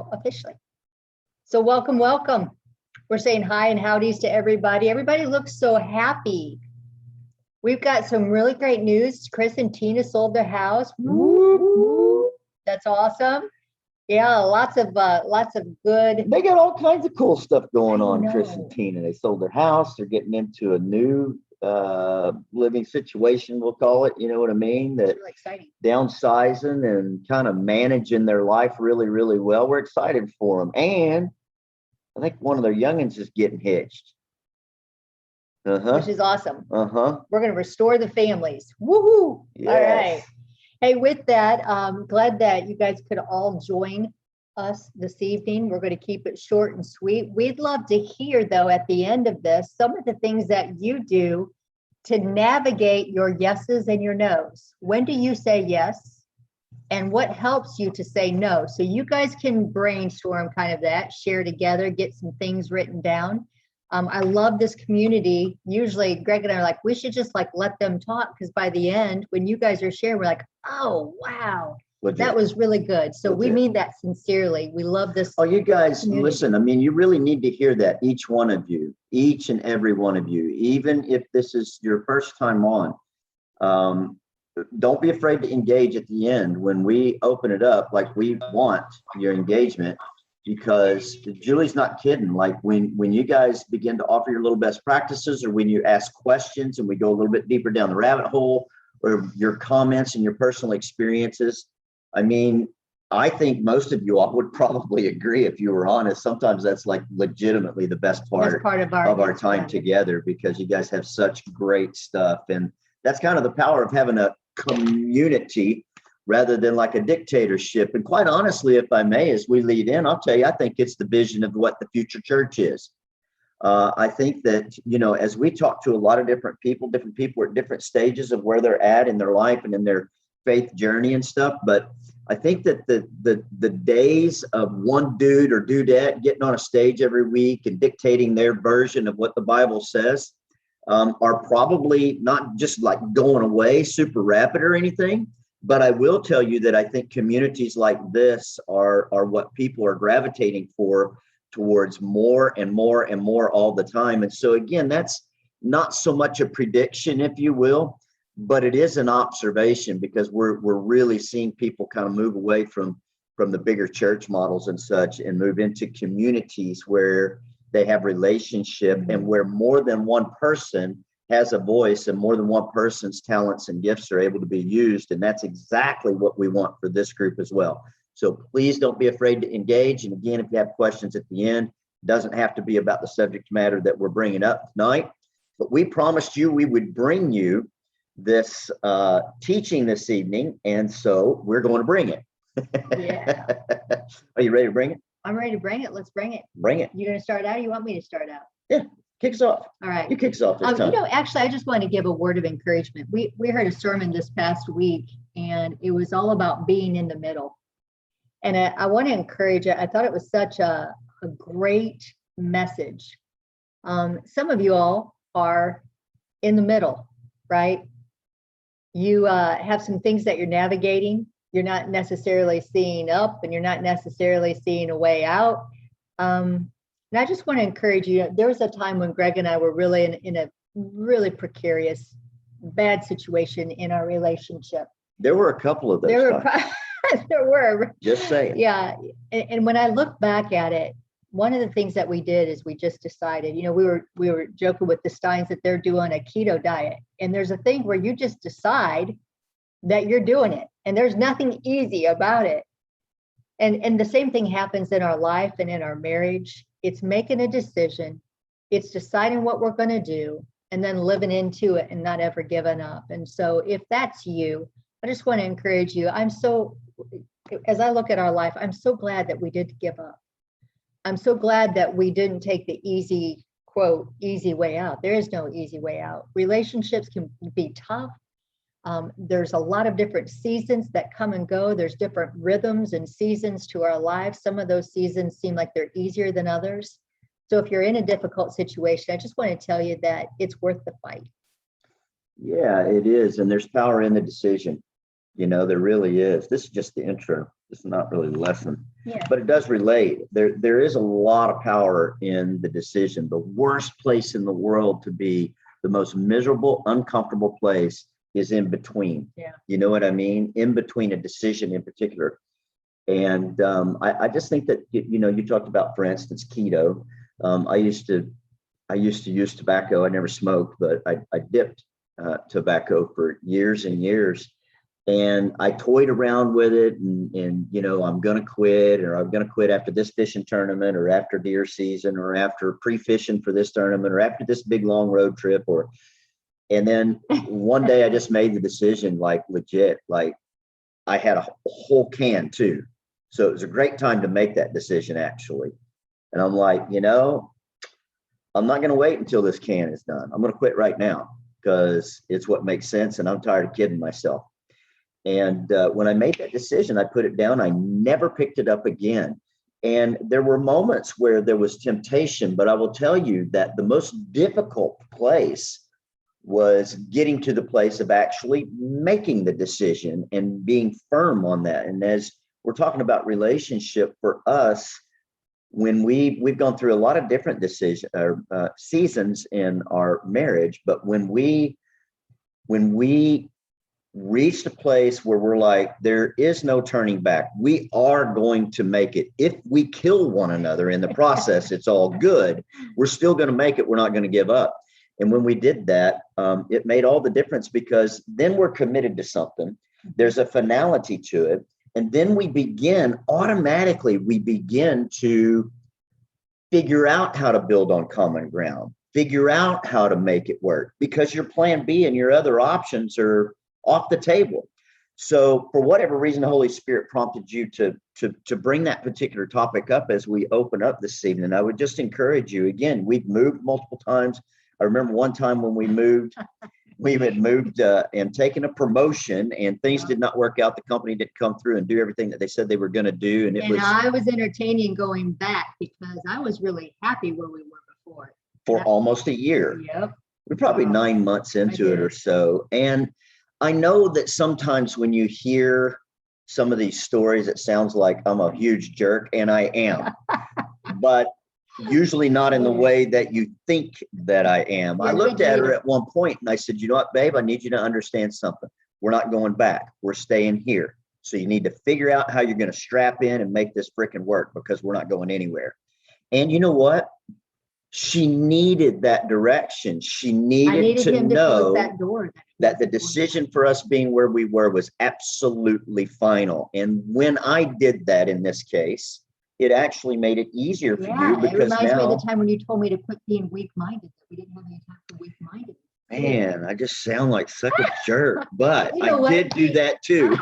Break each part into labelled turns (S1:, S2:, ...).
S1: now officially. So welcome, welcome. We're saying hi and howdies to everybody. Everybody looks so happy. We've got some really great news. Chris and Tina sold their house. Woo. That's awesome. Yeah, lots of good.
S2: They got all kinds of cool stuff going
S1: I
S2: on,
S1: know.
S2: Chris and Tina. They sold their house. They're getting into a new living situation, we'll call it. You know what I mean? That
S1: Really exciting.
S2: downsizing and kind of managing their life really, really well. We're excited for them. And I think one of their youngins is getting hitched.
S1: Which is awesome. We're going to restore the families. Woohoo!
S2: Yes.
S1: All right. Hey, with that, glad that you guys could all join us this evening. We're going to keep it short and sweet. We'd love to hear, though, at the end of this, some of the things that you do to navigate your yeses and your nos. When do you say yes? And what helps you to say no? So you guys can brainstorm kind of that, share together, get some things written down. I love this community. Usually Greg and I are like, we should just like let them talk, because by the end, when you guys are sharing, we're like, oh, wow, that was really good. So we mean that sincerely. We love this.
S2: Oh, you guys,
S1: community.
S2: listen, I mean, you really need to hear that. Each one of you, each and every one of you, even if this is your first time on, don't be afraid to engage at the end when we open it up. Like, we want your engagement, because Julie's not kidding. Like, when you guys begin to offer your little best practices, or when you ask questions and we go a little bit deeper down the rabbit hole, or your comments and your personal experiences, I mean, I think most of you all would probably agree, if you were honest. Sometimes that's like legitimately the best part of our time together, because you guys have such great stuff. And that's kind of the power of having a community rather than like a dictatorship. And quite honestly, if I may, as we lead in, I'll tell you, I think it's the vision of what the future church is. I think that, you know, as we talk to a lot of different people are at different stages of where they're at in their life and in their faith journey and stuff. But I think that the days of one dude or dudette getting on a stage every week and dictating their version of what the Bible says are probably not just like going away super rapid or anything. But I will tell you that I think communities like this are what people are gravitating towards more and more and more all the time. And so again, that's not so much a prediction, if you will, but it is an observation, because we're really seeing people kind of move away from the bigger church models and such, and move into communities where they have relationship and where more than one person has a voice and more than one person's talents and gifts are able to be used. And that's exactly what we want for this group as well. So please don't be afraid to engage. And again, if you have questions at the end, it doesn't have to be about the subject matter that we're bringing up tonight, but we promised you we would bring you this teaching this evening. And so we're going to bring it.
S1: Yeah.
S2: Are you ready to bring it?
S1: I'm ready to bring it. Let's bring it.
S2: Bring it.
S1: You going to start out, or you want me to start out?
S2: Yeah. Kicks off.
S1: All right.
S2: You kicks off this time.
S1: You know, actually, I just want to give a word of encouragement. We heard a sermon this past week, and it was all about being in the middle. And I want to encourage you. I thought it was such a great message. Some of you all are in the middle, right? You have some things that you're navigating. You're not necessarily seeing up, and you're not necessarily seeing a way out. And I just want to encourage you. There was a time when Greg and I were really in a really precarious, bad situation in our relationship.
S2: There were a couple of those.
S1: There were.
S2: Just saying.
S1: Yeah. And when I look back at it, one of the things that we did is we just decided, you know, we were joking with the Steins that they're doing a keto diet. And there's a thing where you just decide that you're doing it. And there's nothing easy about it. And the same thing happens in our life and in our marriage. It's making a decision. It's deciding what we're going to do and then living into it and not ever giving up. And so if that's you, I just want to encourage you. As I look at our life, I'm so glad that we didn't give up. I'm so glad that we didn't take the easy, quote, easy way out. There is no easy way out. Relationships can be tough. There's a lot of different seasons that come and go. There's different rhythms and seasons to our lives. Some of those seasons seem like they're easier than others. So if you're in a difficult situation, I just want to tell you that it's worth the fight.
S2: Yeah, it is. And there's power in the decision. There really is. This is just the intro. It's not really the lesson,
S1: Yeah.
S2: but it does relate. There is a lot of power in the decision. The worst place in the world to be, the most miserable, uncomfortable place, is in between.
S1: Yeah.
S2: You know what I mean? In between a decision in particular. And I just think that, you talked about, for instance, keto. I used to use tobacco. I never smoked, but I dipped tobacco for years and years. And I toyed around with it, and I'm going to quit, or I'm going to quit after this fishing tournament, or after deer season, or after pre-fishing for this tournament, or after this big long road trip, and then one day I just made the decision, like legit, like I had a whole can too. So it was a great time to make that decision, actually. And I'm like, I'm not going to wait until this can is done. I'm going to quit right now because it's what makes sense. And I'm tired of kidding myself. And when I made that decision, I put it down. I never picked it up again. And there were moments where there was temptation, but I will tell you that the most difficult place was getting to the place of actually making the decision and being firm on that. And as we're talking about relationship for us, when we've gone through a lot of different seasons in our marriage, but when we reached a place where we're like, there is no turning back. We are going to make it. If we kill one another in the process, it's all good. We're still going to make it. We're not going to give up. And when we did that, it made all the difference, because then we're committed to something. There's a finality to it. And then we begin to figure out how to build on common ground, figure out how to make it work, because your plan B and your other options are off the table. So for whatever reason, the Holy Spirit prompted you to bring that particular topic up as we open up this evening. I would just encourage you, again, we've moved multiple times. I remember one time when we had moved and taken a promotion, and things did not work out. The company didn't come through and do everything that they said they were going to do. And
S1: I was entertaining going back because I was really happy where we were before.
S2: For almost a year.
S1: Yep.
S2: We're probably 9 months into it or so. And I know that sometimes when you hear some of these stories, it sounds like I'm a huge jerk, and I am, but usually not in the way that you think that I am. I looked at her at one point and I said, you know what, babe, I need you to understand something. We're not going back. We're staying here. So you need to figure out how you're going to strap in and make this freaking work, because we're not going anywhere. And you know what? She needed that direction. She needed to know that the decision for us being where we were was absolutely final. And when I did that in this case, it actually made it easier for you, because
S1: it reminds me of the time when you told me to quit being weak-minded. We didn't have any time for weak-minded.
S2: Man, I just sound like such a jerk, but I did do that too.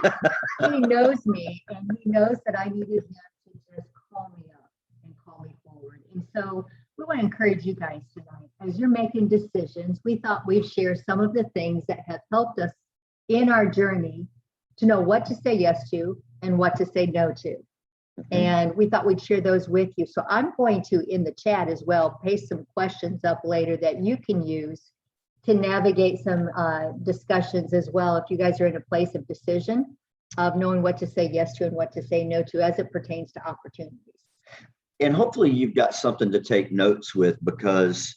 S1: He knows me, and he knows that I needed him to just call me up and call me forward. And so we want to encourage you guys tonight, as you're making decisions. We thought we'd share some of the things that have helped us in our journey to know what to say yes to and what to say no to. And we thought we'd share those with you. So I'm going to, in the chat as well, paste some questions up later that you can use to navigate some discussions as well, if you guys are in a place of decision, of knowing what to say yes to and what to say no to as it pertains to opportunities.
S2: And hopefully you've got something to take notes with, because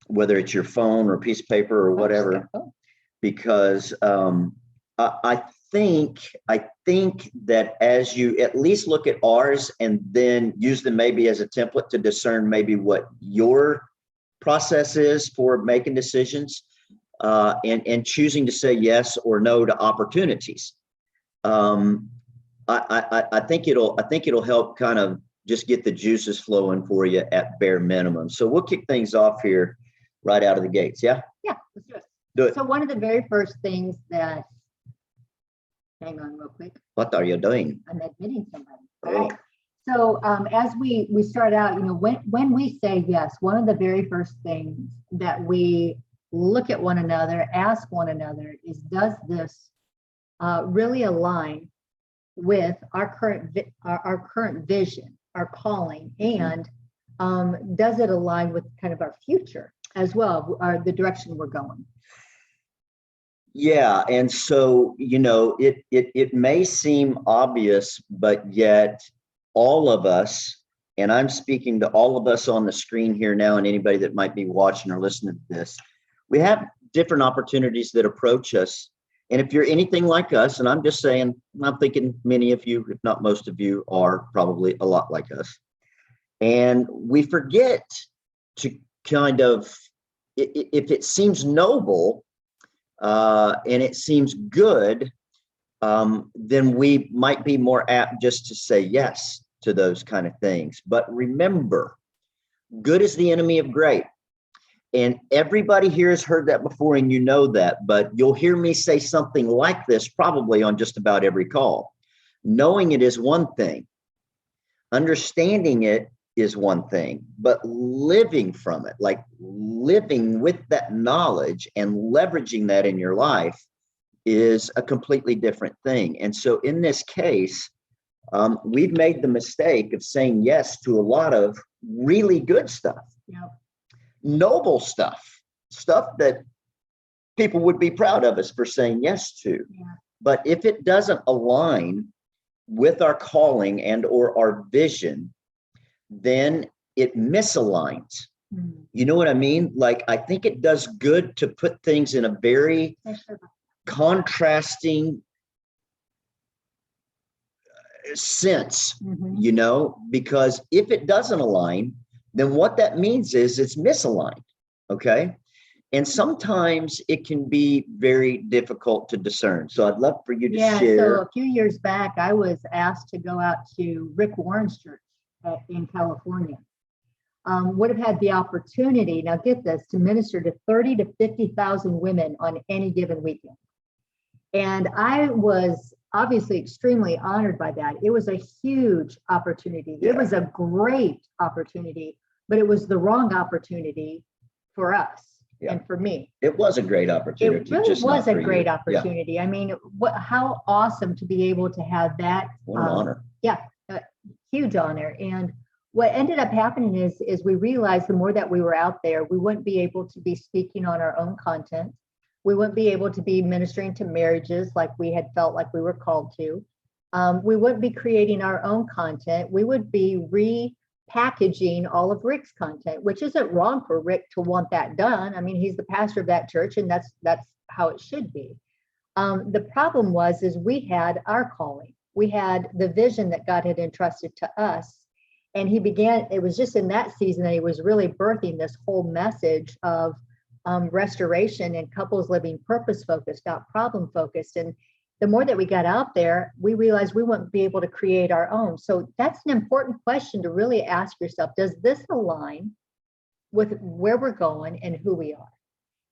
S2: whether it's your phone or a piece of paper or whatever, because I think that as you at least look at ours and then use them maybe as a template to discern maybe what your process is for making decisions, and choosing to say yes or no to opportunities. I think it'll help kind of just get the juices flowing for you at bare minimum. So we'll kick things off here right out of the gates. Yeah,
S1: let's do it. So one of the very first things that, hang on real quick.
S2: What are you doing?
S1: I'm admitting somebody. All right. So as we start out, when we say yes, one of the very first things that we look at one another, ask one another, is, does this really align with our current vision, our calling, and does it align with kind of our future as well, or the direction we're going?
S2: Yeah, and so, it may seem obvious, but yet all of us, and I'm speaking to all of us on the screen here now, and anybody that might be watching or listening to this, we have different opportunities that approach us. And if you're anything like us, and I'm just saying, I'm thinking many of you, if not most of you, are probably a lot like us. And we forget to kind of, if it seems noble, and it seems good, then we might be more apt just to say yes to those kind of things. But remember, good is the enemy of great. And everybody here has heard that before, and you know that, but you'll hear me say something like this probably on just about every call. Knowing it is one thing, understanding it is one thing, but living from it, like living with that knowledge and leveraging that in your life, is a completely different thing. And so in this case, we've made the mistake of saying yes to a lot of really good stuff, noble stuff that people would be proud of us for saying yes to. But if it doesn't align with our calling and or our vision, then it misaligns. You know what I mean? Like, I think it does good to put things in a very contrasting sense, because if it doesn't align, then what that means is it's misaligned. Okay. And sometimes it can be very difficult to discern. So I'd love for you to share.
S1: So a few years back, I was asked to go out to Rick Warren's church in California. Would have had the opportunity, now get this, to minister to 30 to 50,000 women on any given weekend. And I was obviously extremely honored by that. It was a huge opportunity. It was a great opportunity, but it was the wrong opportunity for us. And for me,
S2: it was a great opportunity.
S1: It really was a great opportunity. I mean, how awesome to be able to have that.
S2: What an honor.
S1: Huge honor. And what ended up happening is we realized the more that we were out there, we wouldn't be able to be speaking on our own content. We wouldn't be able to be ministering to marriages like we had felt like we were called to. We wouldn't be creating our own content. We would be repackaging all of Rick's content, which isn't wrong for Rick to want that done. I mean, he's the pastor of that church, and that's how it should be. The problem is we had our calling. We had the vision that God had entrusted to us. And it was just in that season that he was really birthing this whole message of restoration and couples living purpose-focused, not problem-focused. And the more that we got out there, we realized we wouldn't be able to create our own. So that's an important question to really ask yourself. Does this align with where we're going and who we are?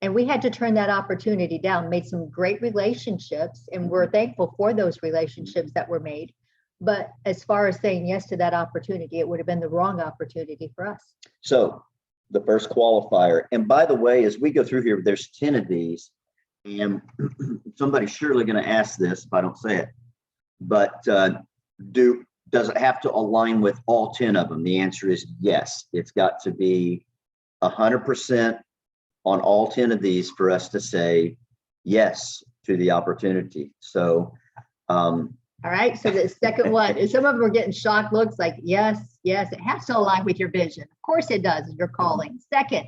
S1: And we had to turn that opportunity down, made some great relationships, and we're thankful for those relationships that were made. But as far as saying yes to that opportunity, it would have been the wrong opportunity for us.
S2: So the first qualifier, and by the way, as we go through here, there's 10 of these, and somebody's surely going to ask this if I don't say it, but does it have to align with all 10 of them? The answer is yes. It's got to be 100% on all 10 of these for us to say yes to the opportunity. So, all
S1: right. So the second one is, some of them are getting shocked looks like, yes, it has to align with your vision. Of course it does, your calling. Second,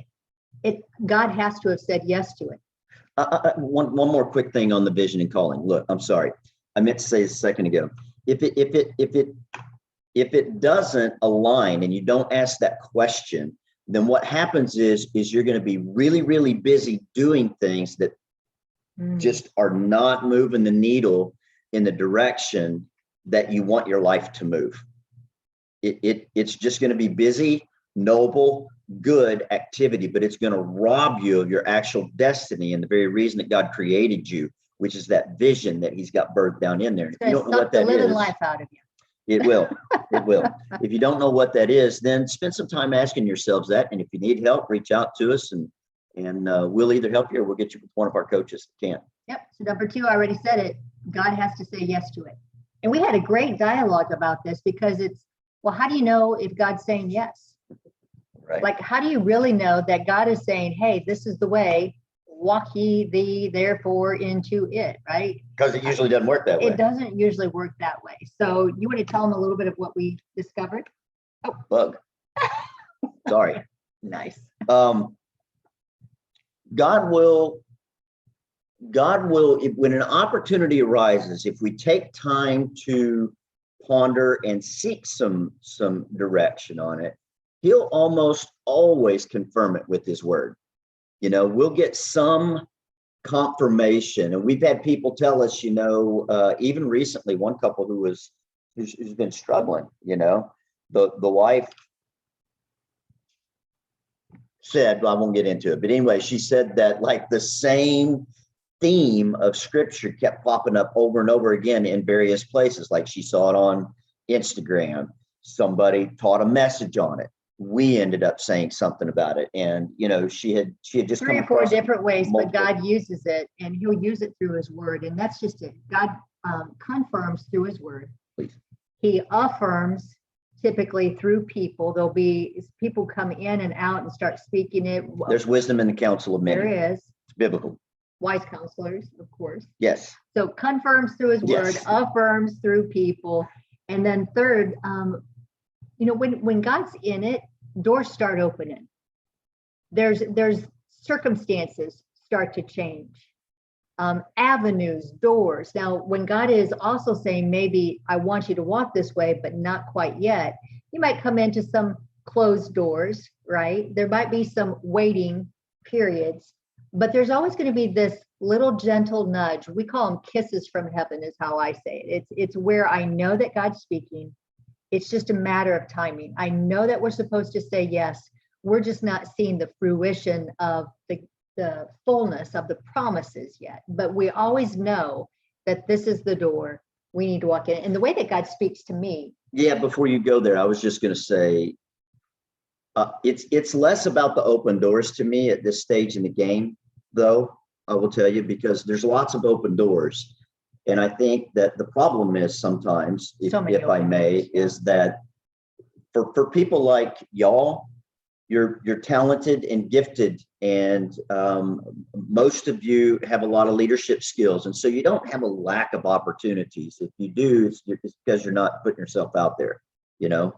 S1: God has to have said yes to it.
S2: One more quick thing on the vision and calling. Look, I'm sorry. I meant to say this a second ago. If it doesn't align and you don't ask that question, then what happens is you're going to be really, really busy doing things that just are not moving the needle in the direction that you want your life to move. It's just going to be busy, noble, good activity, but it's going to rob you of your actual destiny and the very reason that God created you, which is that vision that he's got birthed down in there. And if you don't know what that is,
S1: life out of you.
S2: It will. It will. If you don't know what that is, then spend some time asking yourselves that. And if you need help, reach out to us and we'll either help you or we'll get you with one of our coaches that can.
S1: Yep. So number 2, I already said it. God has to say yes to it. And we had a great dialogue about this because well, how do you know if God's saying yes?
S2: Right.
S1: Like, how do you really know that God is saying, hey, this is the way, walk ye thee therefore into it, right?
S2: Because it usually doesn't work that way.
S1: It doesn't usually work that way. So you want to tell them a little bit of what we discovered? Oh,
S2: Bug. Sorry.
S1: nice.
S2: God will, when an opportunity arises, if we take time to ponder and seek some direction on it, he'll almost always confirm it with his word. You know, we'll get some confirmation. And we've had people tell us, you know, even recently, one couple who's been struggling, you know, the wife said, well, I won't get into it, but anyway, she said that like the same theme of scripture kept popping up over and over again in various places. Like she saw it on Instagram. Somebody taught a message on it. We ended up saying something about it. And, you know, she had just
S1: 3 or 4 different ways, but God uses it and he'll use it through his word. And that's just it. God confirms through his word.
S2: Please.
S1: He affirms typically through people. There'll be people come in and out and start speaking it.
S2: There's wisdom in the counsel of many.
S1: There is.
S2: It's biblical.
S1: Wise counselors, of course.
S2: Yes.
S1: So confirms through his word, affirms through people. And then third, you know, when God's in it, doors start opening. There's circumstances start to change. Avenues, doors. Now, when God is also saying, maybe I want you to walk this way, but not quite yet, you might come into some closed doors, right? There might be some waiting periods, but there's always going to be this little gentle nudge. We call them kisses from heaven is how I say it. It's where I know that God's speaking. It's just a matter of timing. I know that we're supposed to say yes. We're just not seeing the fruition of the fullness of the promises yet. But we always know that this is the door we need to walk in. And the way that God speaks to me.
S2: Yeah, before you go there, I was just going to say, it's less about the open doors to me at this stage in the game, though, I will tell you, because there's lots of open doors. And I think that the problem is sometimes, if I may, is that for people like y'all, you're talented and gifted, and most of you have a lot of leadership skills. And so you don't have a lack of opportunities. If you do, it's because you're not putting yourself out there, you know?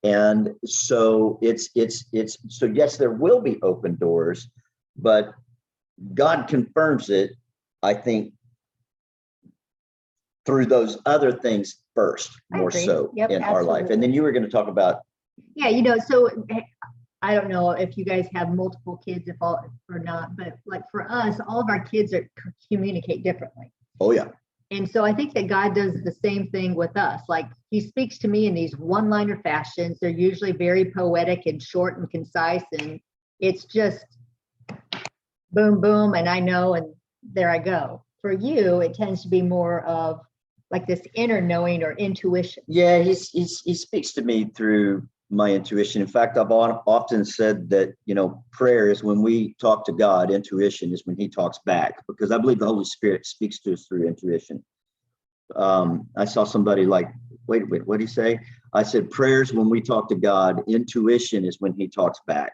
S2: And so so yes, there will be open doors, but God confirms it, I think, through those other things first, more so in our life. And then you were going to talk about.
S1: Yeah, you know, so I don't know if you guys have multiple kids or not, but like for us, all of our kids communicate differently.
S2: Oh, yeah.
S1: And so I think that God does the same thing with us. Like he speaks to me in these one-liner fashions. They're usually very poetic and short and concise. And it's just boom, boom. And I know, and there I go. For you, it tends to be more of like this inner knowing or intuition.
S2: Yeah, he speaks to me through my intuition. In fact, I've often said that, you know, prayer is when we talk to God, intuition is when he talks back, because I believe the Holy Spirit speaks to us through intuition. I saw somebody like, wait, what did he say? I said, prayers when we talk to God, intuition is when he talks back.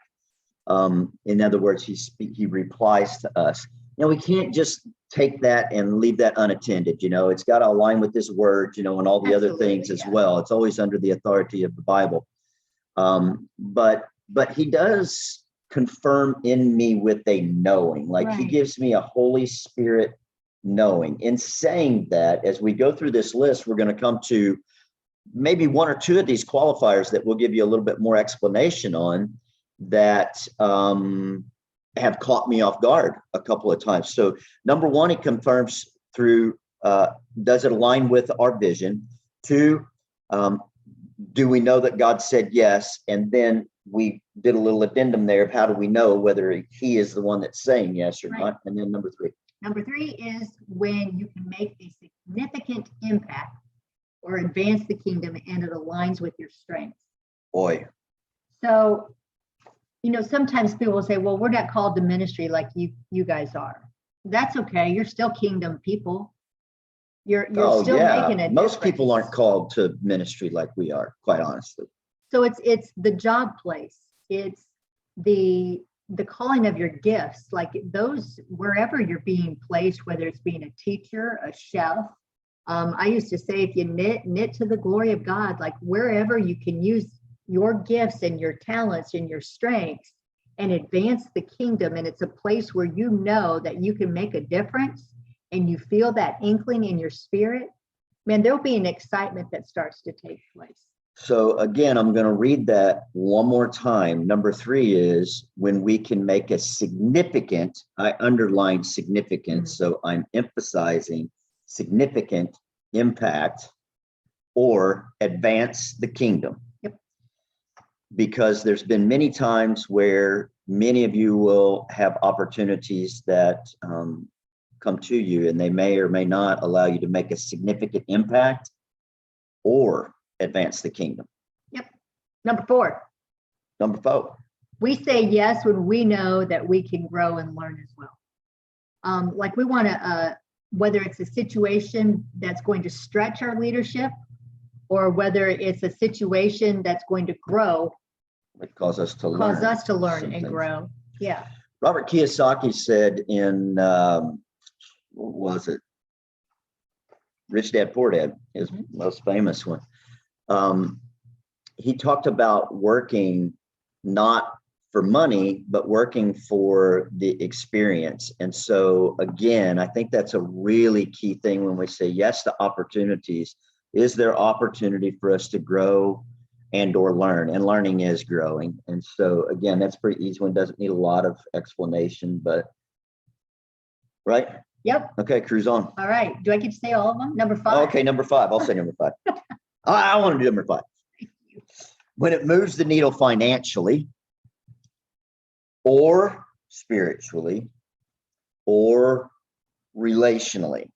S2: In other words, he replies to us. Now, we can't just take that and leave that unattended. You know, it's got to align with this word, you know, and all the other things as well. It's always under the authority of the Bible. But he does confirm in me with a knowing, like he gives me a Holy Spirit knowing. In saying that, as we go through this list, we're going to come to maybe 1 or 2 of these qualifiers that we'll give you a little bit more explanation on that have caught me off guard a couple of times. So number 1, he confirms through, does it align with our vision? 2, do we know that God said yes? And then we did a little addendum there of how do we know whether he is the one that's saying yes or not? And then number 3.
S1: Number 3 is when you can make a significant impact or advance the kingdom and it aligns with your strengths.
S2: Boy.
S1: So, you know, sometimes people will say, well, we're not called to ministry like you guys are. That's okay. You're still kingdom people. You're still making it.
S2: Most people aren't called to ministry like we are, quite honestly.
S1: So it's the job place. It's the the calling of your gifts, like those, wherever you're being placed, whether it's being a teacher, a chef. I used to say, if you knit to the glory of God, like wherever you can use your gifts and your talents and your strengths and advance the kingdom. And it's a place where you know that you can make a difference and you feel that inkling in your spirit, man, there'll be an excitement that starts to take place.
S2: So again, I'm going to read that one more time. Number 3 is when we can make a significant, I underline significant, so I'm emphasizing significant impact or advance the kingdom.
S1: Yep.
S2: Because there's been many times where many of you will have opportunities that come to you, and they may or may not allow you to make a significant impact or advance the kingdom.
S1: Yep. Number 4.
S2: Number 4.
S1: We say yes when we know that we can grow and learn as well. Like we want to, whether it's a situation that's going to stretch our leadership or whether it's a situation that's going to grow.
S2: It cause us to learn
S1: and grow. Yeah.
S2: Robert Kiyosaki said in, what was it? Rich Dad, Poor Dad, his most famous one. He talked about working not for money, but working for the experience. And so again, I think that's a really key thing when we say yes to opportunities. Is there opportunity for us to grow and or learn? And learning is growing. And so again, that's pretty easy one, doesn't need a lot of explanation, but right?
S1: Yep.
S2: Okay, cruise on.
S1: All right. Do I get to say all of them? Number 5.
S2: Okay, number 5. I'll say number 5. I want to do number 5. When it moves the needle financially or spiritually or relationally.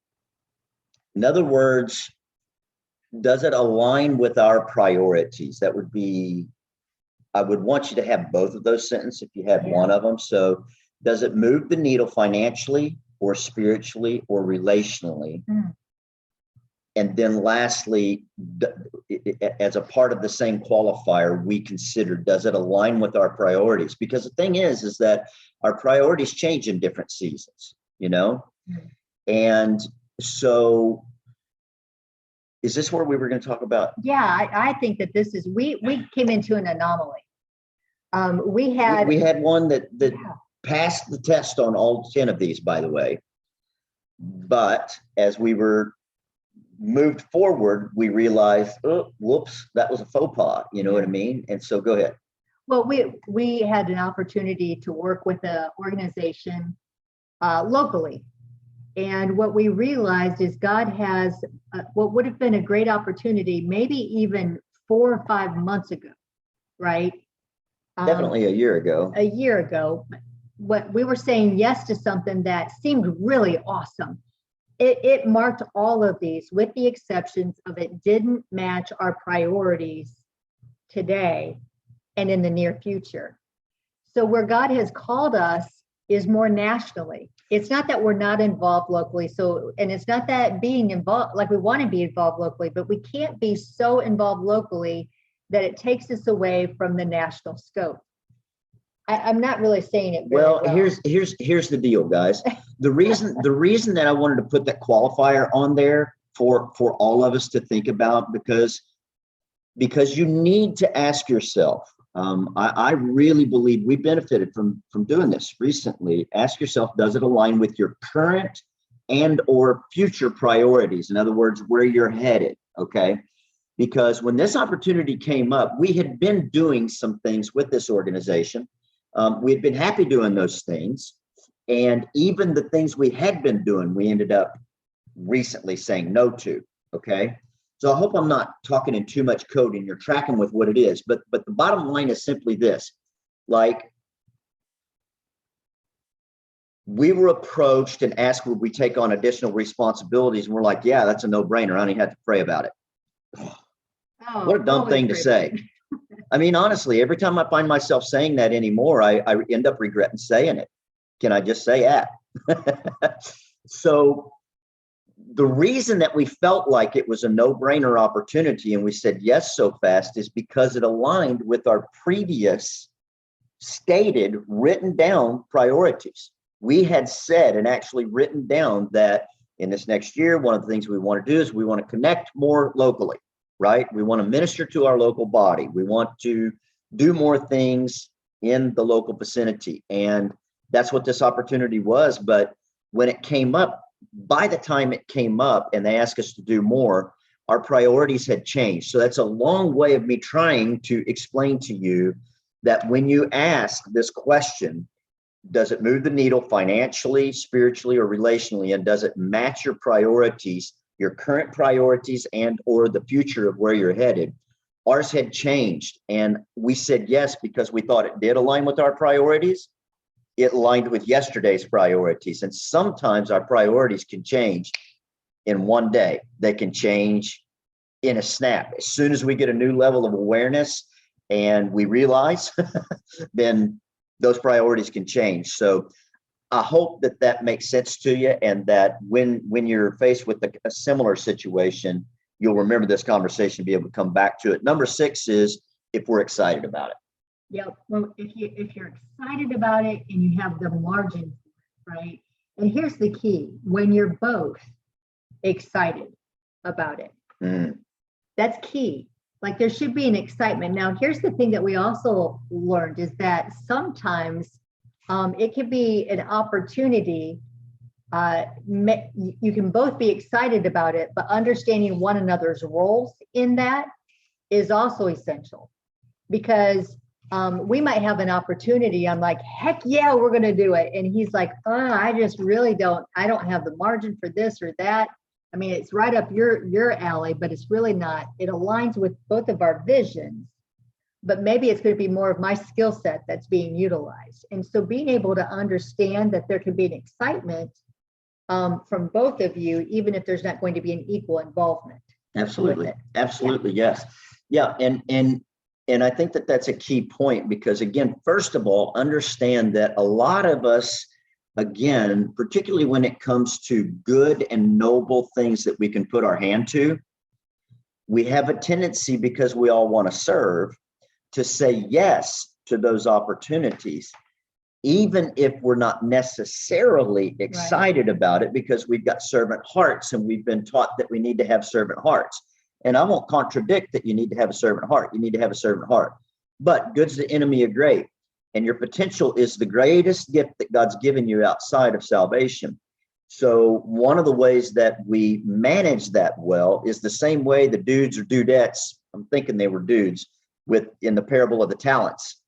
S2: In other words, does it align with our priorities? That would be, I would want you to have both of those sentences if you had one of them. So does it move the needle financially or spiritually or relationally? And then lastly, as a part of the same qualifier, we consider, does it align with our priorities? Because the thing is that our priorities change in different seasons, you know? And so is this where we were going to talk about?
S1: Yeah, I think that this is, we came into an anomaly. We had
S2: one that passed the test on all 10 of these, by the way. But as we were moved forward, we realized, oh, whoops, that was a faux pas. You know what I mean? And so go ahead.
S1: Well, we had an opportunity to work with an organization locally. And what we realized is God has what would have been a great opportunity, maybe even 4 or 5 months ago, right?
S2: Definitely a year ago.
S1: A year ago. What we were saying yes to something that seemed really awesome. It marked all of these with the exceptions of it didn't match our priorities today and in the near future. So where God has called us is more nationally. It's not that we're not involved locally. So, and it's not that being involved, like we want to be involved locally, but we can't be so involved locally that it takes us away from the national scope. I'm not really saying it very well.
S2: Here's the deal, guys. The reason that I wanted to put that qualifier on there for all of us to think about, because you need to ask yourself. I really believe we benefited from doing this recently. Ask yourself, does it align with your current and or future priorities? In other words, where you're headed, okay? Because when this opportunity came up, we had been doing some things with this organization. We had been happy doing those things. And even the things we had been doing, we ended up recently saying no to, okay? So I hope I'm not talking in too much code and you're tracking with what it is. But the bottom line is simply this. Like, we were approached and asked, would we take on additional responsibilities? And we're like, yeah, that's a no-brainer. I don't even have to pray about it. What a dumb thing to say. I mean, honestly, every time I find myself saying that anymore, I end up regretting saying it. Can I just say that? So the reason that we felt like it was a no-brainer opportunity and we said yes so fast is because it aligned with our previous stated, written down priorities. We had said and actually written down that in this next year, one of the things we want to do is we want to connect more locally, right? We want to minister to our local body. We want to do more things in the local vicinity. And that's what this opportunity was. But when it came up, by the time it came up and they asked us to do more, our priorities had changed. So that's a long way of me trying to explain to you that when you ask this question, does it move the needle financially, spiritually, or relationally? And does it match your priorities, your current priorities and or the future of where you're headed? Ours had changed. And we said yes, because we thought it did align with our priorities. It aligned with yesterday's priorities. And sometimes our priorities can change in one day. They can change in a snap. As soon as we get a new level of awareness and we realize, then those priorities can change. So I hope that that makes sense to you, and that when you're faced with a similar situation, you'll remember this conversation, be able to come back to it. Number 6 is if we're excited about it.
S1: Yeah, well, if you're excited about it and you have the margin, right? And here's the key: when you're both excited about it, that's key. Like, there should be an excitement. Now, here's the thing that we also learned is that sometimes it can be an opportunity. You can both be excited about it, but understanding one another's roles in that is also essential, because we might have an opportunity. I'm like, heck yeah, we're going to do it. And he's like, I just really I don't have the margin for this or that. I mean, it's right up your alley, but it's really not. It aligns with both of our visions, but maybe it's going to be more of my skill set that's being utilized. And so being able to understand that there can be an excitement from both of you, even if there's not going to be an equal involvement.
S2: Absolutely. Absolutely. Yeah. Yes. Yeah. And I think that that's a key point, because again, first of all, understand that a lot of us, again, particularly when it comes to good and noble things that we can put our hand to, we have a tendency, because we all want to serve, to say yes to those opportunities, even if we're not necessarily excited about it, because we've got servant hearts and we've been taught that we need to have servant hearts. And I won't contradict that you need to have a servant heart. You need to have a servant heart. But good's the enemy of great. And your potential is the greatest gift that God's given you outside of salvation. So one of the ways that we manage that well is the same way the dudes or dudettes, I'm thinking they were dudes, in the parable of the talents,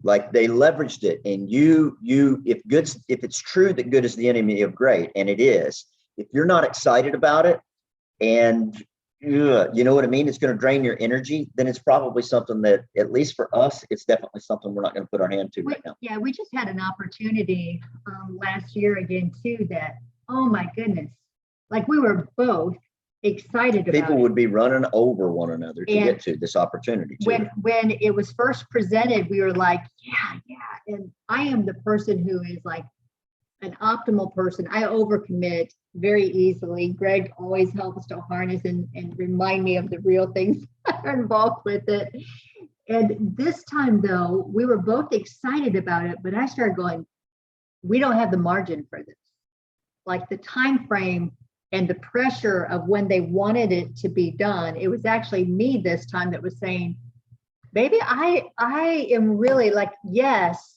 S2: like they leveraged it. And if it's true that good is the enemy of great, and it is, if you're not excited about it, and you know what I mean, it's going to drain your energy, then it's probably something that, at least for us, it's definitely something we're not going to put our hand to right now.
S1: Yeah, we just had an opportunity last year again too, that, oh my goodness, like we were both excited about
S2: People would be running over one another to get to this opportunity too.
S1: When it was first presented, we were like, yeah. And I am the person who is like an optimal person. I overcommit very easily. Greg always helps to harness and remind me of the real things that are involved with it. And this time though, we were both excited about it, but I started going, we don't have the margin for this. Like the time frame and the pressure of when they wanted it to be done. It was actually me this time that was saying, baby, I am really like, yes,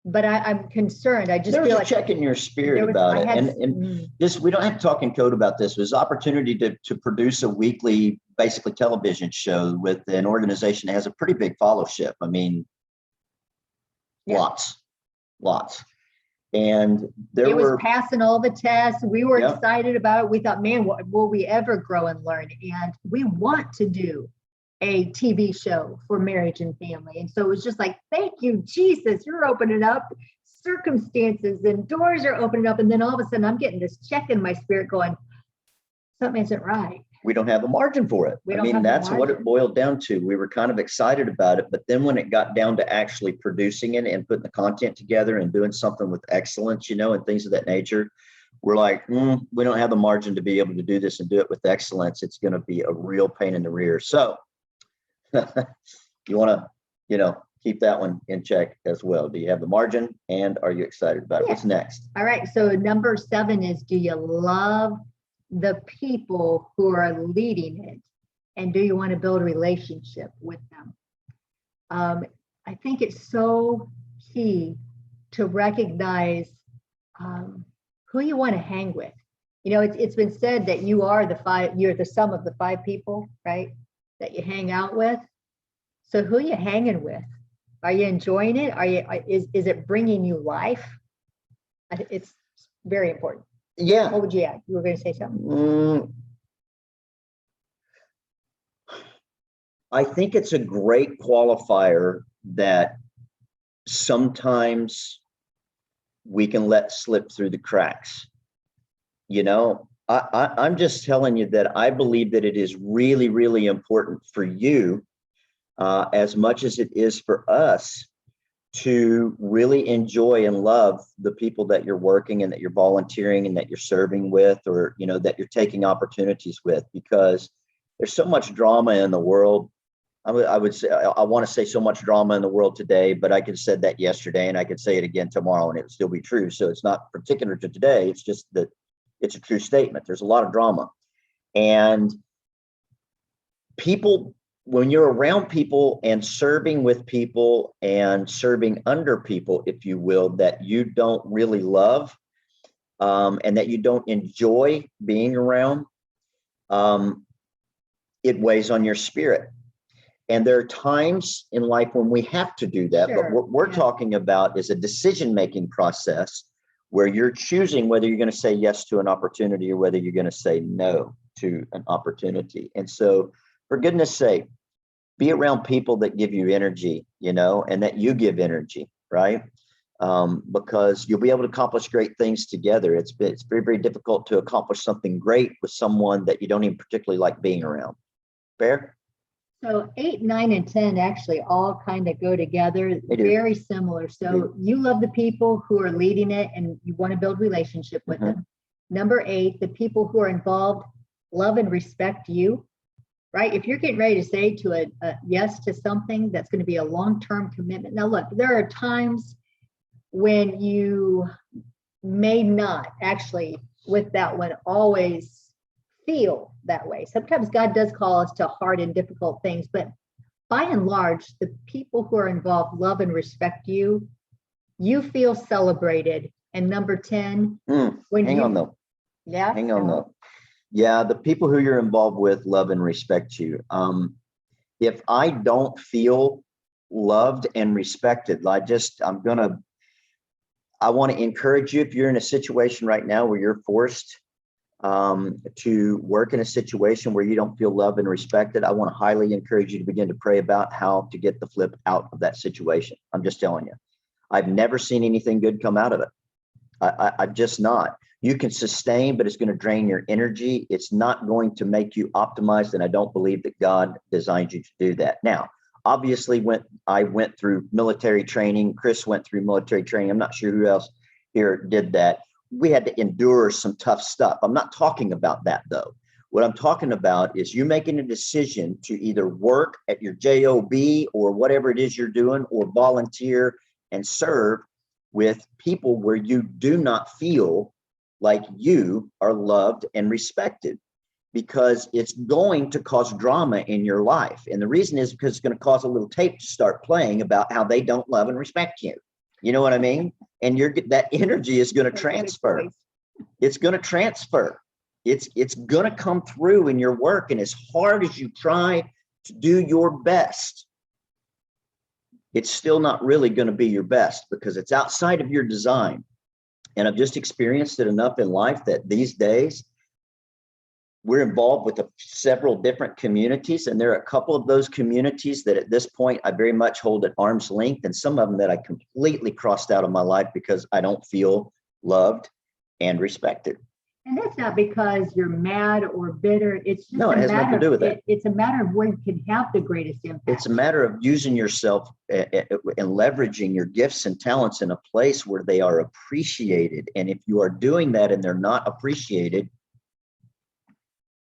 S1: but I'm concerned. I just
S2: there was
S1: feel
S2: a
S1: like
S2: check in your spirit about it. And this, we don't have to talk in code about this. It was opportunity to produce a weekly, basically television show with an organization that has a pretty big followership. I mean, lots. And it
S1: was passing all the tests. We were excited about it. We thought, man, will we ever grow and learn? And we want to do a TV show for marriage and family. And so it was just like, thank you, Jesus, you're opening up circumstances and doors are opening up. And then all of a sudden I'm getting this check in my spirit going, something isn't right.
S2: We don't have a margin for it. I mean, that's what it boiled down to. We were kind of excited about it, but then when it got down to actually producing it and putting the content together and doing something with excellence, and things of that nature, we're like, we don't have the margin to be able to do this and do it with excellence. It's going to be a real pain in the rear. So you want to, keep that one in check as well. Do you have the margin, and are you excited about it?
S1: Yeah.
S2: What's next?
S1: All right. So number 7 is, do you love the people who are leading it? And do you want to build a relationship with them? I think it's so key to recognize who you want to hang with. You know, it's been said that you're the sum of the 5 people, right? That you hang out with. So who are you hanging with? Are you enjoying it? Is it bringing you life? It's very important.
S2: Yeah.
S1: What would you add? You were going to say something.
S2: I think it's a great qualifier that sometimes we can let slip through the cracks. You know, I'm just telling you that I believe that it is really, really important for you, as much as it is for us, to really enjoy and love the people that you're working and that you're volunteering and that you're serving with, or, you know, that you're taking opportunities with, because there's so much drama in the world. I would say, I want to say so much drama in the world today, but I could have said that yesterday and I could say it again tomorrow and it would still be true. So it's not particular to today. It's just that it's a true statement. There's a lot of drama. And people, when you're around people and serving with people and serving under people, if you will, that you don't really love, and that you don't enjoy being around, it weighs on your spirit. And there are times in life when we have to do that.
S1: Sure,
S2: But what we're talking about is a decision-making process where you're choosing whether you're going to say yes to an opportunity or whether you're going to say no to an opportunity. And so, for goodness sake, be around people that give you energy, you know, and that you give energy, right? Because you'll be able to accomplish great things together. It's very, very difficult to accomplish something great with someone that you don't even particularly like being around. Fair?
S1: So 8, 9, and 10 actually all kind of go together,
S2: They do.
S1: very similar. So you love the people who are leading it and you want to build relationship with them. Number 8, the people who are involved love and respect you, right? If you're getting ready to say to a yes to something that's going to be a long-term commitment. Now, look, there are times when you may not actually, with that one, always feel that way. Sometimes God does call us to hard and difficult things, but by and large, the people who are involved love and respect you. You feel celebrated. And number 10,
S2: hang on though.
S1: Yeah.
S2: Hang on though. Yeah, the people who you're involved with love and respect you. If I don't feel loved and respected, I want to encourage you, if you're in a situation right now where you're forced to work in a situation where you don't feel loved and respected, I want to highly encourage you to begin to pray about how to get the flip out of that situation. I'm just telling you, I've never seen anything good come out of it. I've just not. You can sustain, but it's going to drain your energy. It's not going to make you optimized. And I don't believe that God designed you to do that. Now, obviously, when I went through military training, Chris went through military training. I'm not sure who else here did that. We had to endure some tough stuff. I'm not talking about that, though. What I'm talking about is you making a decision to either work at your job or whatever it is you're doing, or volunteer and serve with people where you do not feel like you are loved and respected, because it's going to cause drama in your life. And the reason is because it's going to cause a little tape to start playing about how they don't love and respect you. You know what I mean? And that energy is going to transfer. It's going to transfer. It's going to come through in your work. And as hard as you try to do your best, it's still not really going to be your best, because it's outside of your design. And I've just experienced it enough in life that these days we're involved with several different communities. And there are a couple of those communities that at this point I very much hold at arm's length, and some of them that I completely crossed out of my life because I don't feel loved and respected.
S1: And that's not because you're mad or bitter. It's just
S2: it has nothing to do with that.
S1: It's a matter of where you can have the greatest impact.
S2: It's a matter of using yourself and leveraging your gifts and talents in a place where they are appreciated. And if you are doing that and they're not appreciated,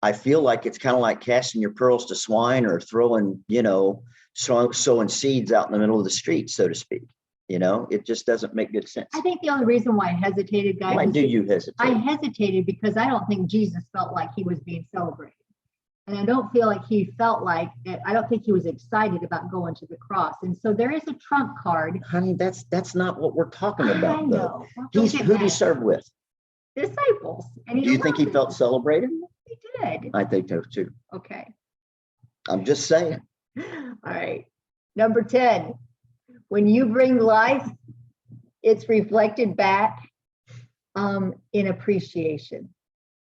S2: I feel like it's kind of like casting your pearls to swine or throwing, sowing seeds out in the middle of the street, so to speak. You know, it just doesn't make good sense.
S1: I think the only reason why I hesitated, guys,
S2: Why do you hesitate?
S1: I hesitated because I don't think Jesus felt like he was being celebrated. And I don't feel like he felt like it. I don't think he was excited about going to the cross. And so there is a trump card.
S2: Honey, that's not what we're talking about,
S1: I know.
S2: though. Who did he serve with?
S1: Disciples. And
S2: Do you think he felt celebrated?
S1: He did.
S2: I think so too.
S1: Okay.
S2: I'm just saying.
S1: All right. Number 10. When you bring life, it's reflected back in appreciation.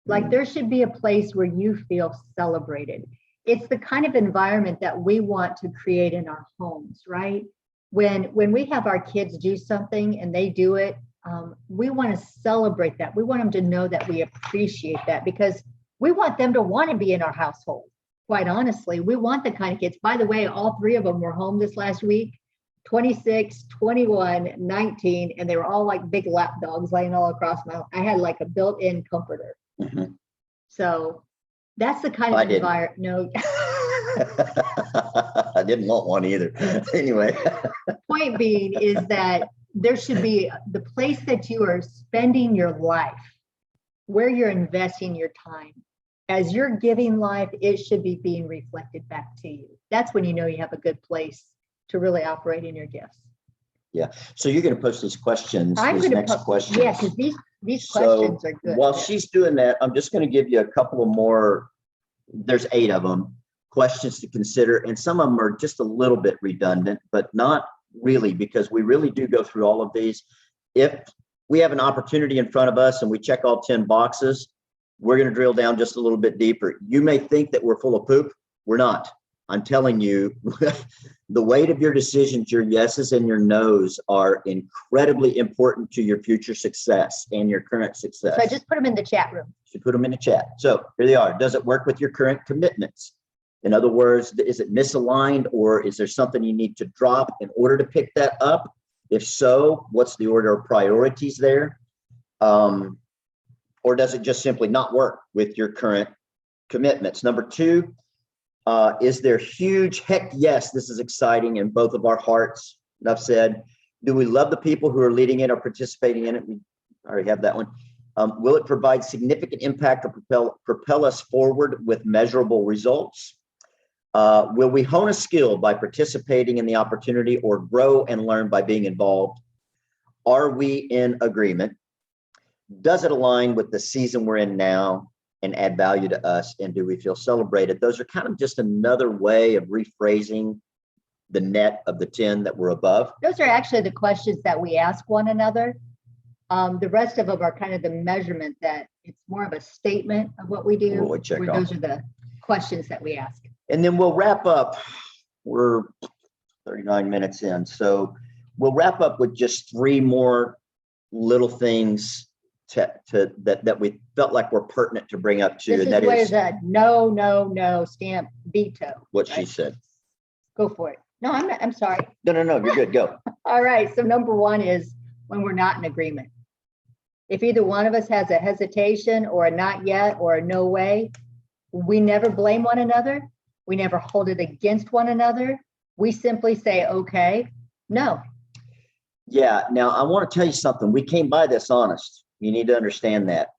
S1: Like there should be a place where you feel celebrated. It's the kind of environment that we want to create in our homes, right? When we have our kids do something and they do it, we want to celebrate that. We want them to know that we appreciate that because we want them to want to be in our household. Quite honestly, we want the kind of kids. By the way, all 3 of them were home this last week. 26, 21, 19, and they were all like big lap dogs laying all across I had like a built-in comforter.
S2: Mm-hmm.
S1: So that's the kind of environment. No.
S2: I didn't want one either. Anyway.
S1: Point being is that there should be the place that you are spending your life, where you're investing your time. As you're giving life, it should be being reflected back to you. That's when you know you have a good place to really operate in your gifts.
S2: Yeah. So you're going to post these questions, questions.
S1: Yeah, because these questions are good.
S2: While she's doing that, I'm just going to give you a couple of more. There's 8 of them, questions to consider. And some of them are just a little bit redundant, but not really, because we really do go through all of these. If we have an opportunity in front of us and we check all 10 boxes, we're going to drill down just a little bit deeper. You may think that we're full of poop. We're not. I'm telling you, the weight of your decisions, your yeses and your nos are incredibly important to your future success and your current success.
S1: So I just put them in the chat room.
S2: You put them in the chat. So here they are. Does it work with your current commitments? In other words, is it misaligned, or is there something you need to drop in order to pick that up? If so, what's the order of priorities there? Or does it just simply not work with your current commitments? Number 2, is there huge heck yes, this is exciting in both of our hearts? Enough said. Do we love the people who are leading it or participating in it? We already have that one. Will it provide significant impact or propel us forward with measurable results? Will we hone a skill by participating in the opportunity or grow and learn by being involved? Are we in agreement? Does it align with the season we're in now and add value to us? And do we feel celebrated? Those are kind of just another way of rephrasing the net of the 10 that we're above.
S1: Those are actually the questions that we ask one another. The rest of them are kind of the measurement that it's more of a statement of what we do. Those are the questions that we ask.
S2: And then we'll wrap up. We're 39 minutes in. So we'll wrap up with just 3 more little things that we felt like were pertinent to bring up to.
S1: This
S2: and that
S1: is that no stamp veto.
S2: What right? She said.
S1: Go for it. No, I'm sorry.
S2: No, you're good. Go.
S1: All right. So number 1 is when we're not in agreement. If either one of us has a hesitation or a not yet or a no way, we never blame one another. We never hold it against one another. We simply say, okay, no.
S2: Yeah. Now, I want to tell you something. We came by this honest. You need to understand that,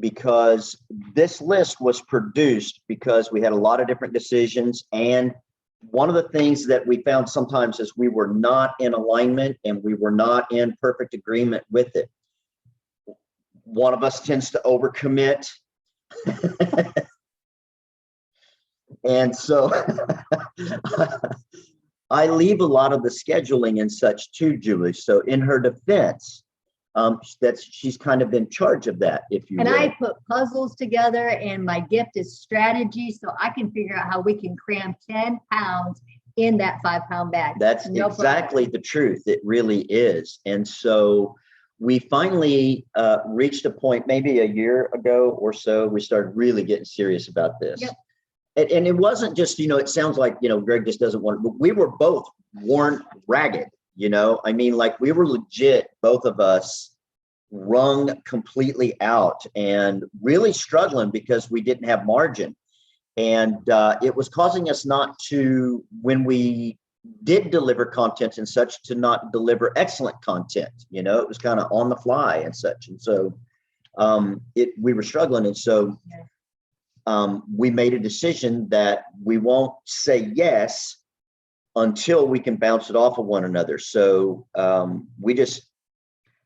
S2: because this list was produced because we had a lot of different decisions. And one of the things that we found sometimes is we were not in alignment and we were not in perfect agreement with it. One of us tends to overcommit. And so I leave a lot of the scheduling and such to Julie. So in her defense, she's kind of in charge of that, if you will.
S1: And I put puzzles together, and my gift is strategy, so I can figure out how we can cram 10 pounds in that 5-pound bag.
S2: That's no exactly problem. The truth. It really is. And so we finally reached a point, maybe a year ago or so, we started really getting serious about this. Yep. And it wasn't just, it sounds like, Greg just doesn't want it, but we were both worn ragged, I mean, like we were legit, both of us wrung completely out and really struggling because we didn't have margin. And it was causing us not to, when we did deliver content and such, to not deliver excellent content. You know, it was kind of on the fly and such. And so we were struggling. And so we made a decision that we won't say yes until we can bounce it off of one another. So we just,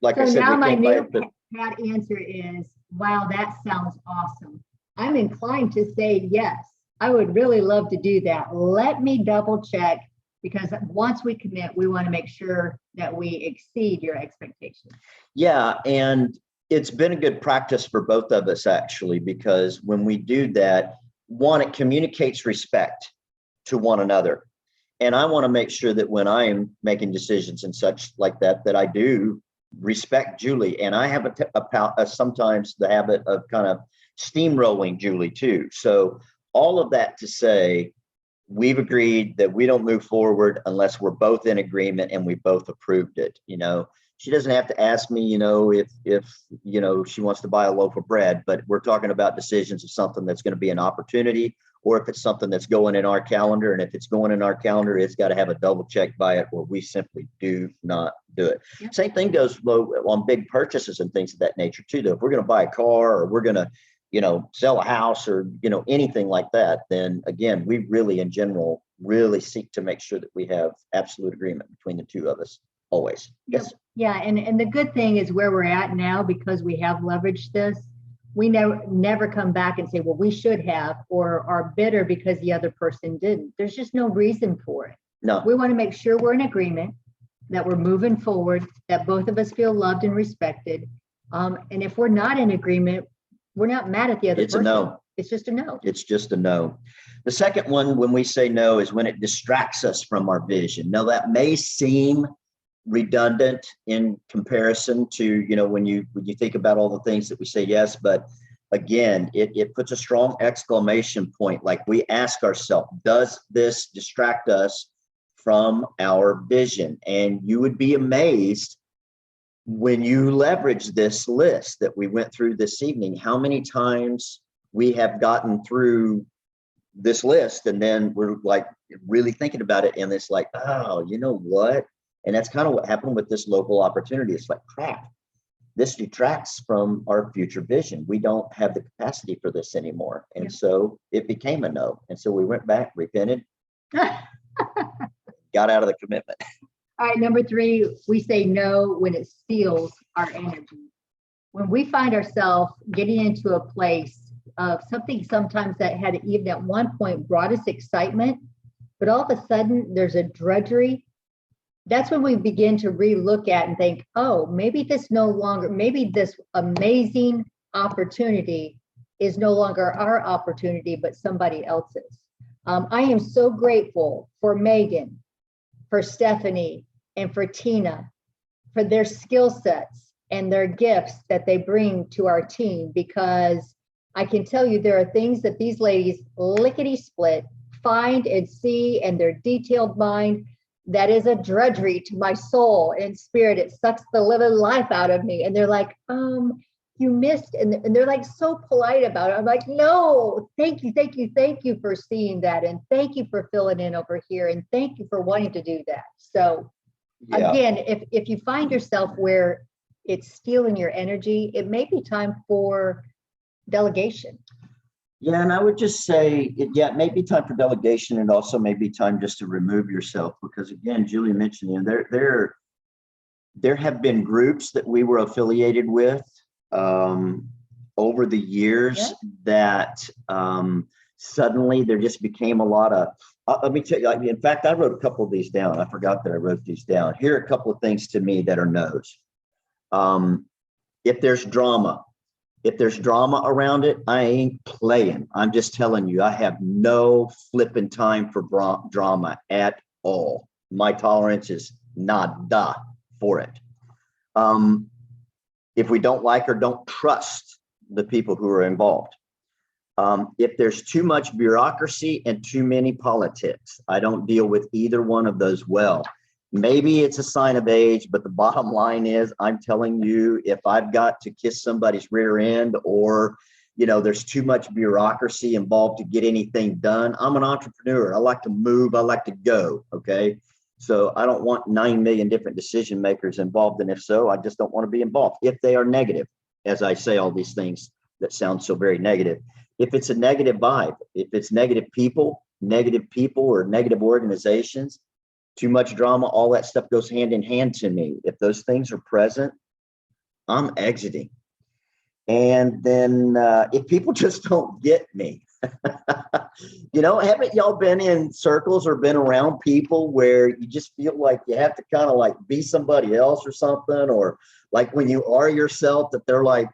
S2: like I said,
S1: now
S2: we
S1: my
S2: came
S1: new
S2: by
S1: pat answer is, wow, that sounds awesome. I'm inclined to say yes. I would really love to do that. Let me double check, because once we commit, we want to make sure that we exceed your expectations.
S2: Yeah, and it's been a good practice for both of us, actually, because when we do that, one, it communicates respect to one another. And I want to make sure that when I am making decisions and such like that, that I do respect Julie. And I have sometimes the habit of kind of steamrolling Julie too. So all of that to say, we've agreed that we don't move forward unless we're both in agreement and we both approved it. You know, she doesn't have to ask me, you know, if you know, she wants to buy a loaf of bread, but we're talking about decisions of something that's going to be an opportunity, or if it's something that's going in our calendar. And if it's going in our calendar, it's got to have a double check by it, or we simply do not do it. Yep. Same thing goes on big purchases and things of that nature too, though. If we're going to buy a car, or we're going to, you know, sell a house, or, you know, anything like that, then again, we really, in general, really seek to make sure that we have absolute agreement between the two of us always. Yes.
S1: Yeah. And the good thing is where we're at now, because we have leveraged this, we never come back and say, well, we should have, or are bitter because the other person didn't. There's just no reason for it.
S2: No.
S1: We want to make sure we're in agreement, that we're moving forward, that both of us feel loved and respected. And if we're not in agreement, we're not mad at the other person.
S2: It's a no.
S1: It's just a no.
S2: It's just a no. The second one, when we say no, is when it distracts us from our vision. Now, that may seem redundant in comparison to, you know, when you think about all the things that we say yes, but again, it puts a strong exclamation point. Like, we ask ourselves, does this distract us from our vision? And you would be amazed, when you leverage this list that we went through this evening, how many times we have gotten through this list and then we're like really thinking about it, and it's like, oh, you know what? And that's kind of what happened with this local opportunity. It's like, crap, this detracts from our future vision. We don't have the capacity for this anymore. And so it became a no. And so we went back, repented, got out of the commitment.
S1: All right, number 3, we say no when it steals our energy. When we find ourselves getting into a place of something sometimes that had even at one point brought us excitement, but all of a sudden there's a drudgery, that's when we begin to relook at and think, oh, maybe this amazing opportunity is no longer our opportunity, but somebody else's. I am so grateful for Megan, for Stephanie, and for Tina, for their skill sets and their gifts that they bring to our team, because I can tell you there are things that these ladies lickety split find and see, and their detailed mind, that is a drudgery to my soul and spirit. It sucks the living life out of me. And they're like, you missed, and they're like so polite about it. I'm like, no, thank you for seeing that, and thank you for filling in over here, and thank you for wanting to do that. So again, if you find yourself where it's stealing your energy, it may be time for delegation.
S2: Yeah, and I would just say, it may be time for delegation, and also maybe time just to remove yourself, because again, Julie mentioned, you know, there have been groups that we were affiliated with over the years that suddenly there just became a lot of, let me tell you, in fact, I wrote a couple of these down. I forgot that I wrote these down. Here are a couple of things to me that are no's. If there's drama around it, I ain't playing. I'm just telling you, I have no flipping time for drama at all. My tolerance is nada for it. If we don't like or don't trust the people who are involved. If there's too much bureaucracy and too many politics, I don't deal with either one of those well. Maybe it's a sign of age, but the bottom line is, I'm telling you, if I've got to kiss somebody's rear end or there's too much bureaucracy involved to get anything done. I'm an entrepreneur. I like to move. I like to go. Okay. So I don't want 9 million different decision makers involved. And if so, I just don't want to be involved if they are negative, as I say all these things that sound so very negative. If it's a negative vibe, if it's negative people or negative organizations, too much drama, all that stuff goes hand in hand to me. If those things are present, I'm exiting. And then if people just don't get me, haven't y'all been in circles or been around people where you just feel like you have to kind of like be somebody else or something, or like when you are yourself that they're like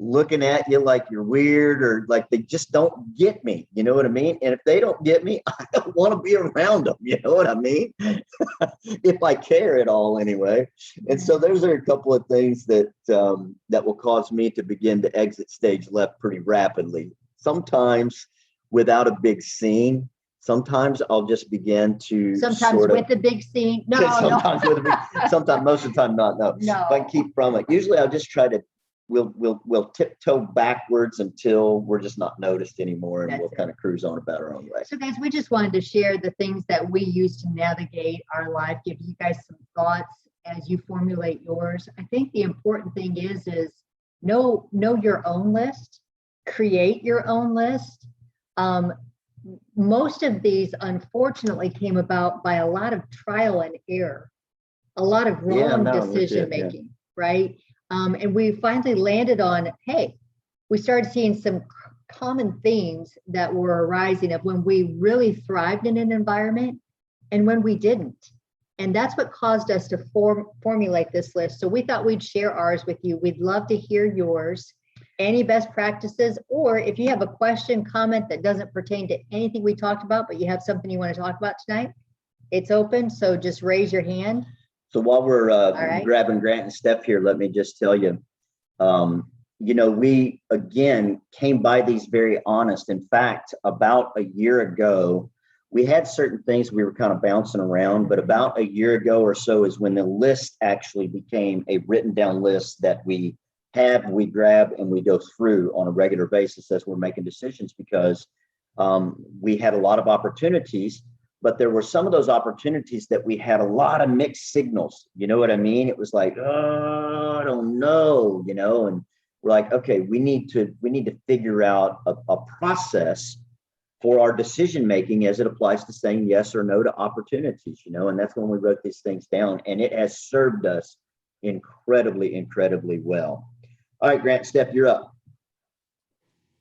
S2: looking at you like you're weird, or like they just don't get me, you know what I mean? And if they don't get me, I don't want to be around them, you know what I mean? If I care at all anyway. And so those are a couple of things that that will cause me to begin to exit stage left pretty rapidly. Sometimes without a big scene. Sometimes I'll just begin to
S1: with the big scene. No,
S2: sometimes with a big, sometimes most of the time not. No.
S1: No.
S2: If I can keep from it. Usually I'll just try to we'll tiptoe backwards until we're just not noticed anymore, and we'll kind of cruise on about our own way.
S1: So guys, we just wanted to share the things that we use to navigate our life, give you guys some thoughts as you formulate yours. I think the important thing is know your own list, create your own list. Most of these unfortunately came about by a lot of trial and error, a lot of wrong decision making, right? And we finally landed on, hey, we started seeing some common themes that were arising of when we really thrived in an environment and when we didn't. And that's what caused us to formulate this list. So we thought we'd share ours with you. We'd love to hear yours, any best practices, or if you have a question, comment that doesn't pertain to anything we talked about, but you have something you want to talk about tonight, it's open. So just raise your hand.
S2: So while we're grabbing Grant and Steph here, let me just tell you, we again came by these very honest. In fact, about a year ago, we had certain things we were kind of bouncing around, but about a year ago or so is when the list actually became a written down list that we grab and we go through on a regular basis as we're making decisions, because we had a lot of opportunities. But there were some of those opportunities that we had a lot of mixed signals. You know what I mean? It was like, oh, I don't know, and we're like, okay, we need to figure out a process for our decision making as it applies to saying yes or no to opportunities, and that's when we wrote these things down, and it has served us incredibly, incredibly well. All right, Grant, Steph, you're up.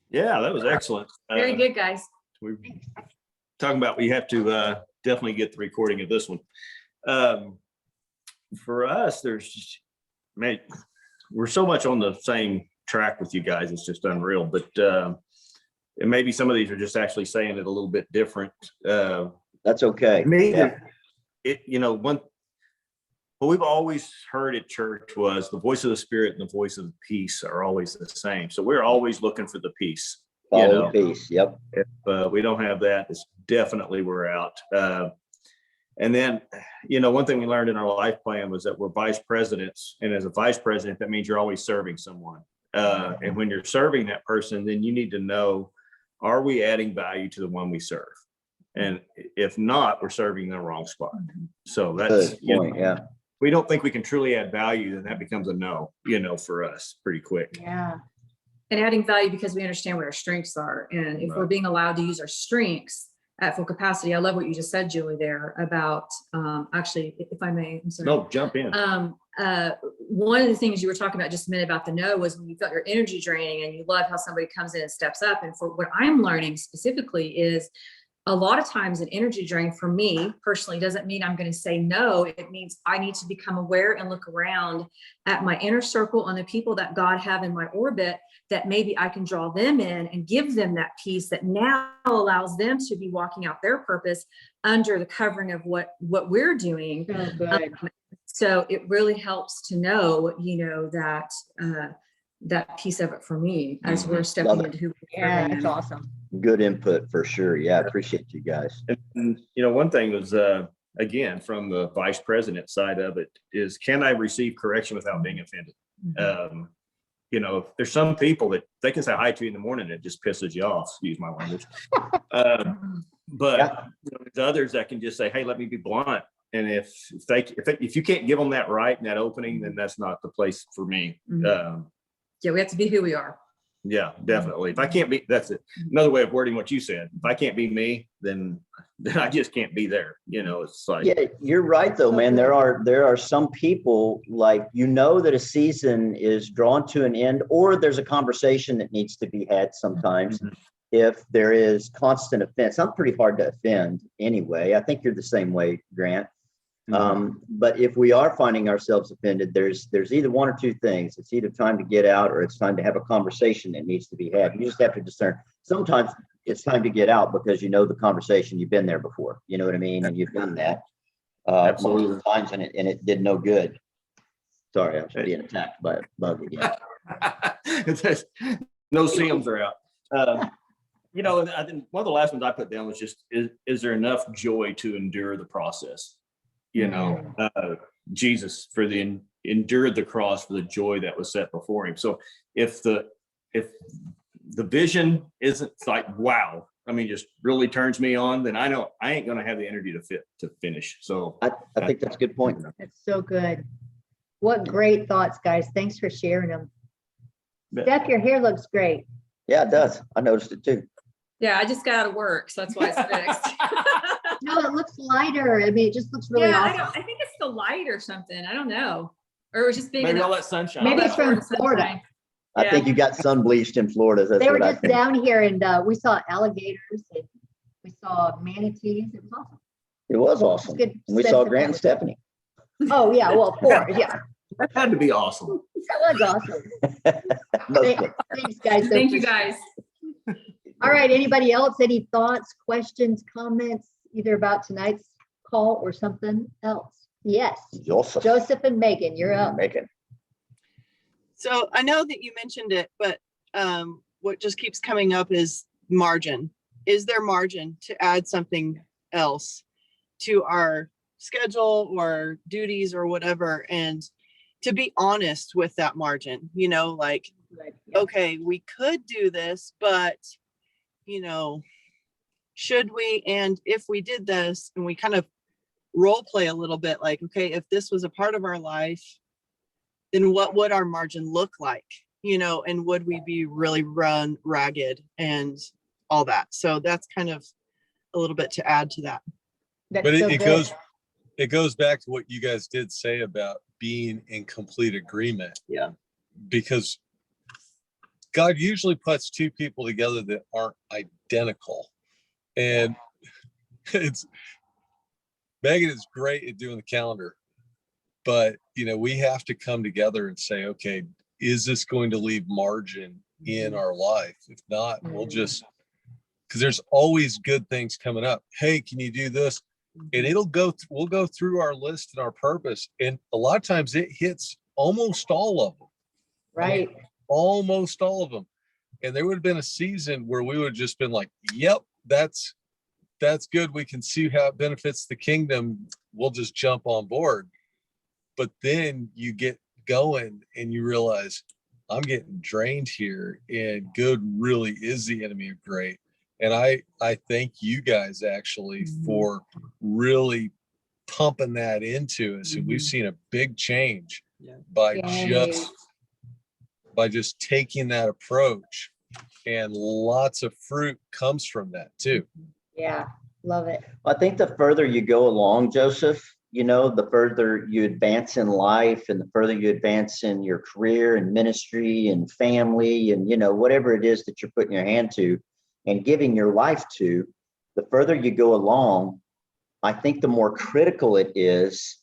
S3: Yeah, that was excellent.
S4: Very good, guys.
S3: We're talking about, we have to definitely get the recording of this one. For us, we're so much on the same track with you guys. It's just unreal. But and maybe some of these are just actually saying it a little bit different.
S2: That's okay.
S3: What we've always heard at church was the voice of the Spirit and the voice of the peace are always the same. So we're always looking for the peace.
S2: Follow the peace. Yep.
S3: If we don't have that, it's definitely we're out. And then, one thing we learned in our life plan was that we're vice presidents. And as a vice president, that means you're always serving someone. And when you're serving that person, then you need to know, are we adding value to the one we serve? And if not, we're serving the wrong spot. So that's
S2: good point. Yeah.
S3: We don't think we can truly add value, then that becomes a no, for us pretty quick.
S1: Yeah.
S4: And adding value because we understand what our strengths are. And if we're being allowed to use our strengths at full capacity, I love what you just said, Julie, there about, actually, if I may, I'm sorry.
S3: No, jump in.
S4: One of the things you were talking about just a minute about the no was when you felt your energy draining and you love how somebody comes in and steps up. And for what I'm learning specifically is a lot of times an energy drain for me personally doesn't mean I'm going to say no. It means I need to become aware and look around at my inner circle and the people that God have in my orbit, that maybe I can draw them in and give them that peace that now allows them to be walking out their purpose under the covering of what we're doing.
S1: Oh, good.
S4: So it really helps to know, that piece of it for me as we're stepping into who we are.
S1: Yeah, that's awesome.
S2: Good input for sure. Yeah, I appreciate you guys.
S3: And one thing was, again, from the vice president side of it is, can I receive correction without being offended? You know, there's some people that they can say hi to you in the morning and it just pisses you off, excuse my language. But
S2: Yeah.
S3: you know, there's others that can just say, hey, let me be blunt. And if you can't give them that right and that opening, then that's not the place for me.
S4: Yeah, we have to be who we are.
S3: Yeah, definitely. If I can't be, that's it. Another way of wording what you said. If I can't be me, then I just can't be there. You know, it's like,
S2: Yeah, you're right though, man. There are some people, like, you know, that a season is drawn to an end, or there's a conversation that needs to be had sometimes. If there is constant offense. I'm pretty hard to offend anyway. I think you're the same way, Grant. But if we are finding ourselves offended, there's either one or two things. It's either time to get out, or it's time to have a conversation that needs to be had. You just have to discern. Sometimes it's time to get out because you know the conversation, you've been there before. You know what I mean? And you've done that multiple times, and it did no good. Sorry, I was being attacked by a bug again.
S3: No CMs are out. You know, I think one of the last ones I put down was just, is there enough joy to endure the process? You know, Jesus endured the cross for the joy that was set before him. So if the vision isn't like, wow, I mean, just really turns me on, then I know I ain't going to have the energy to finish. So
S2: I think that's a good point.
S1: That's so good. What great thoughts, guys. Thanks for sharing them. Steph, your hair looks great.
S2: Yeah, it does. I noticed it too.
S4: Yeah, I just got out of work, so that's why it's fixed.
S1: No, it looks lighter. I mean, it just looks really awesome.
S4: I think it's the light or something. I don't know. Or it was just being
S3: maybe all that sunshine.
S1: Maybe it's from Florida.
S2: I think you got sun bleached in Florida. That's
S1: They were
S2: what I
S1: just
S2: think.
S1: down here, and we saw alligators, and we saw manatees. It was awesome.
S2: It was awesome.
S1: Good
S2: And we
S1: sense
S2: saw
S1: of
S2: Grant and Stephanie.
S1: Oh yeah, well, of course, yeah,
S3: That had to be awesome.
S1: that was awesome. Thanks, guys.
S4: Thank you, guys.
S1: All right, anybody else? Any thoughts, questions, comments, either about tonight's call or something else? Yes, Joseph and Megan, you're up.
S2: Megan.
S5: So I know that you mentioned it, but what just keeps coming up is margin. Is there margin to add something else to our schedule or duties or whatever? And to be honest with that margin, you know, like, okay, we could do this, but, you know, should we? And if we did this, and we kind of role play a little bit, like, okay, if this was a part of our life, then what would our margin look like? You know, and would we be really run ragged and all that? So that's kind of a little bit to add to that.
S1: That's
S6: But
S1: so
S6: it goes back to what you guys did say about being in complete agreement.
S5: Yeah.
S6: Because God usually puts two people together that aren't identical. And Megan is great at doing the calendar, but you know, we have to come together and say, okay, is this going to leave margin in our life? If not, we'll just, because there's always good things coming up. Hey, can you do this? And we'll go through our list and our purpose. And a lot of times it hits almost all of them.
S1: Right.
S6: Almost all of them. And there would have been a season where we would have just been like, yep, that's good. We can see how it benefits the kingdom. We'll just jump on board. But then you get going and you realize I'm getting drained here, and good really is the enemy of great. And I thank you guys actually for really pumping that into us. And we've seen a big change by just taking that approach, and lots of fruit comes from that too.
S1: Yeah, love it.
S2: I think the further you go along, Joseph, you know, the further you advance in life, and the further you advance in your career and ministry and family, and, you know, whatever it is that you're putting your hand to and giving your life to, the further you go along, I think the more critical it is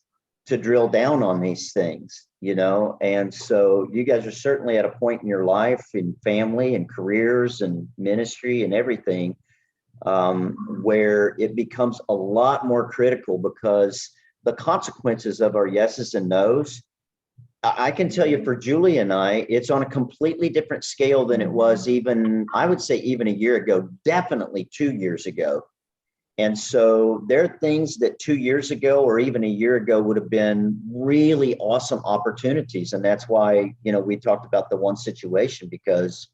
S2: to drill down on these things, you know? And so you guys are certainly at a point in your life, in family and careers and ministry and everything, where it becomes a lot more critical, because the consequences of our yeses and nos, I can tell you for Julie and I, it's on a completely different scale than it was even, I would say even a year ago, definitely 2 years ago. And so there are things that 2 years ago or even a year ago would have been really awesome opportunities. And that's why, we talked about the one situation, because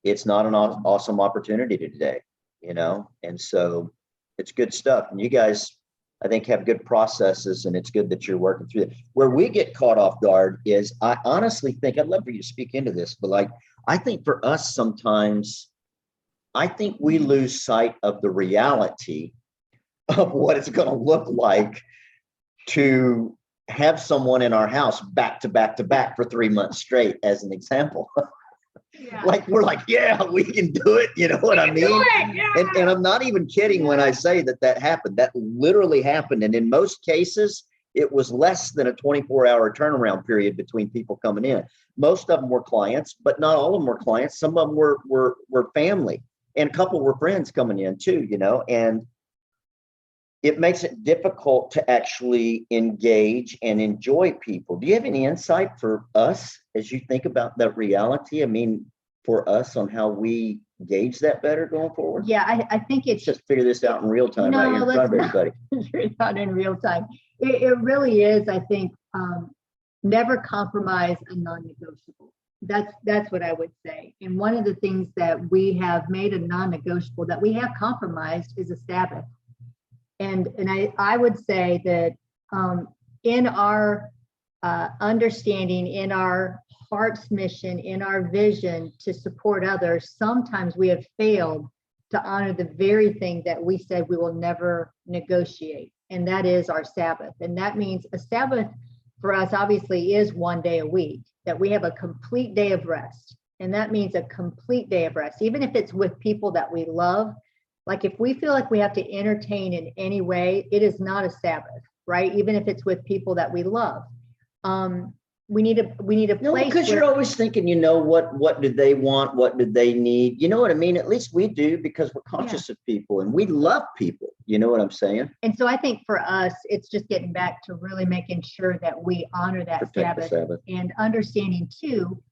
S2: it's not an awesome opportunity today, and so it's good stuff. And you guys, I think, have good processes, and it's good that you're working through it. Where we get caught off guard is, I honestly think, I'd love for you to speak into this, but I think for us sometimes, I think we lose sight of the reality of what it's going to look like to have someone in our house back to back to back for 3 months straight, as an example.
S1: Yeah.
S2: We're like, yeah, we can do it. You know what I mean? And I'm not even kidding when I say that happened. That literally happened. And in most cases, it was less than a 24-hour turnaround period between people coming in. Most of them were clients, but not all of them were clients. Some of them were family, and a couple were friends coming in too, and it makes it difficult to actually engage and enjoy people. Do you have any insight for us as you think about that reality? I mean, for us, on how we gauge that better going forward?
S1: Yeah, I think
S2: Let's just figure this out in real time right here in front of everybody.
S1: It's not in real time. It really is, I think, never compromise a non-negotiable. That's what I would say. And one of the things that we have made a non-negotiable that we have compromised is a Sabbath. And I would say that in our understanding, in our heart's mission, in our vision to support others, sometimes we have failed to honor the very thing that we said we will never negotiate, and that is our Sabbath. And that means a Sabbath for us obviously is 1 day a week, that we have a complete day of rest. And that means a complete day of rest, even if it's with people that we love. Like if we feel like we have to entertain in any way, it is not a Sabbath, right? Even if it's with people that we love. We need a place.
S2: Because you're always thinking, what do they want? What do they need? You know what I mean? At least we do, because we're conscious of people and we love people. You know what I'm saying?
S1: And so I think for us, it's just getting back to really making sure that we honor that Sabbath, and understanding too,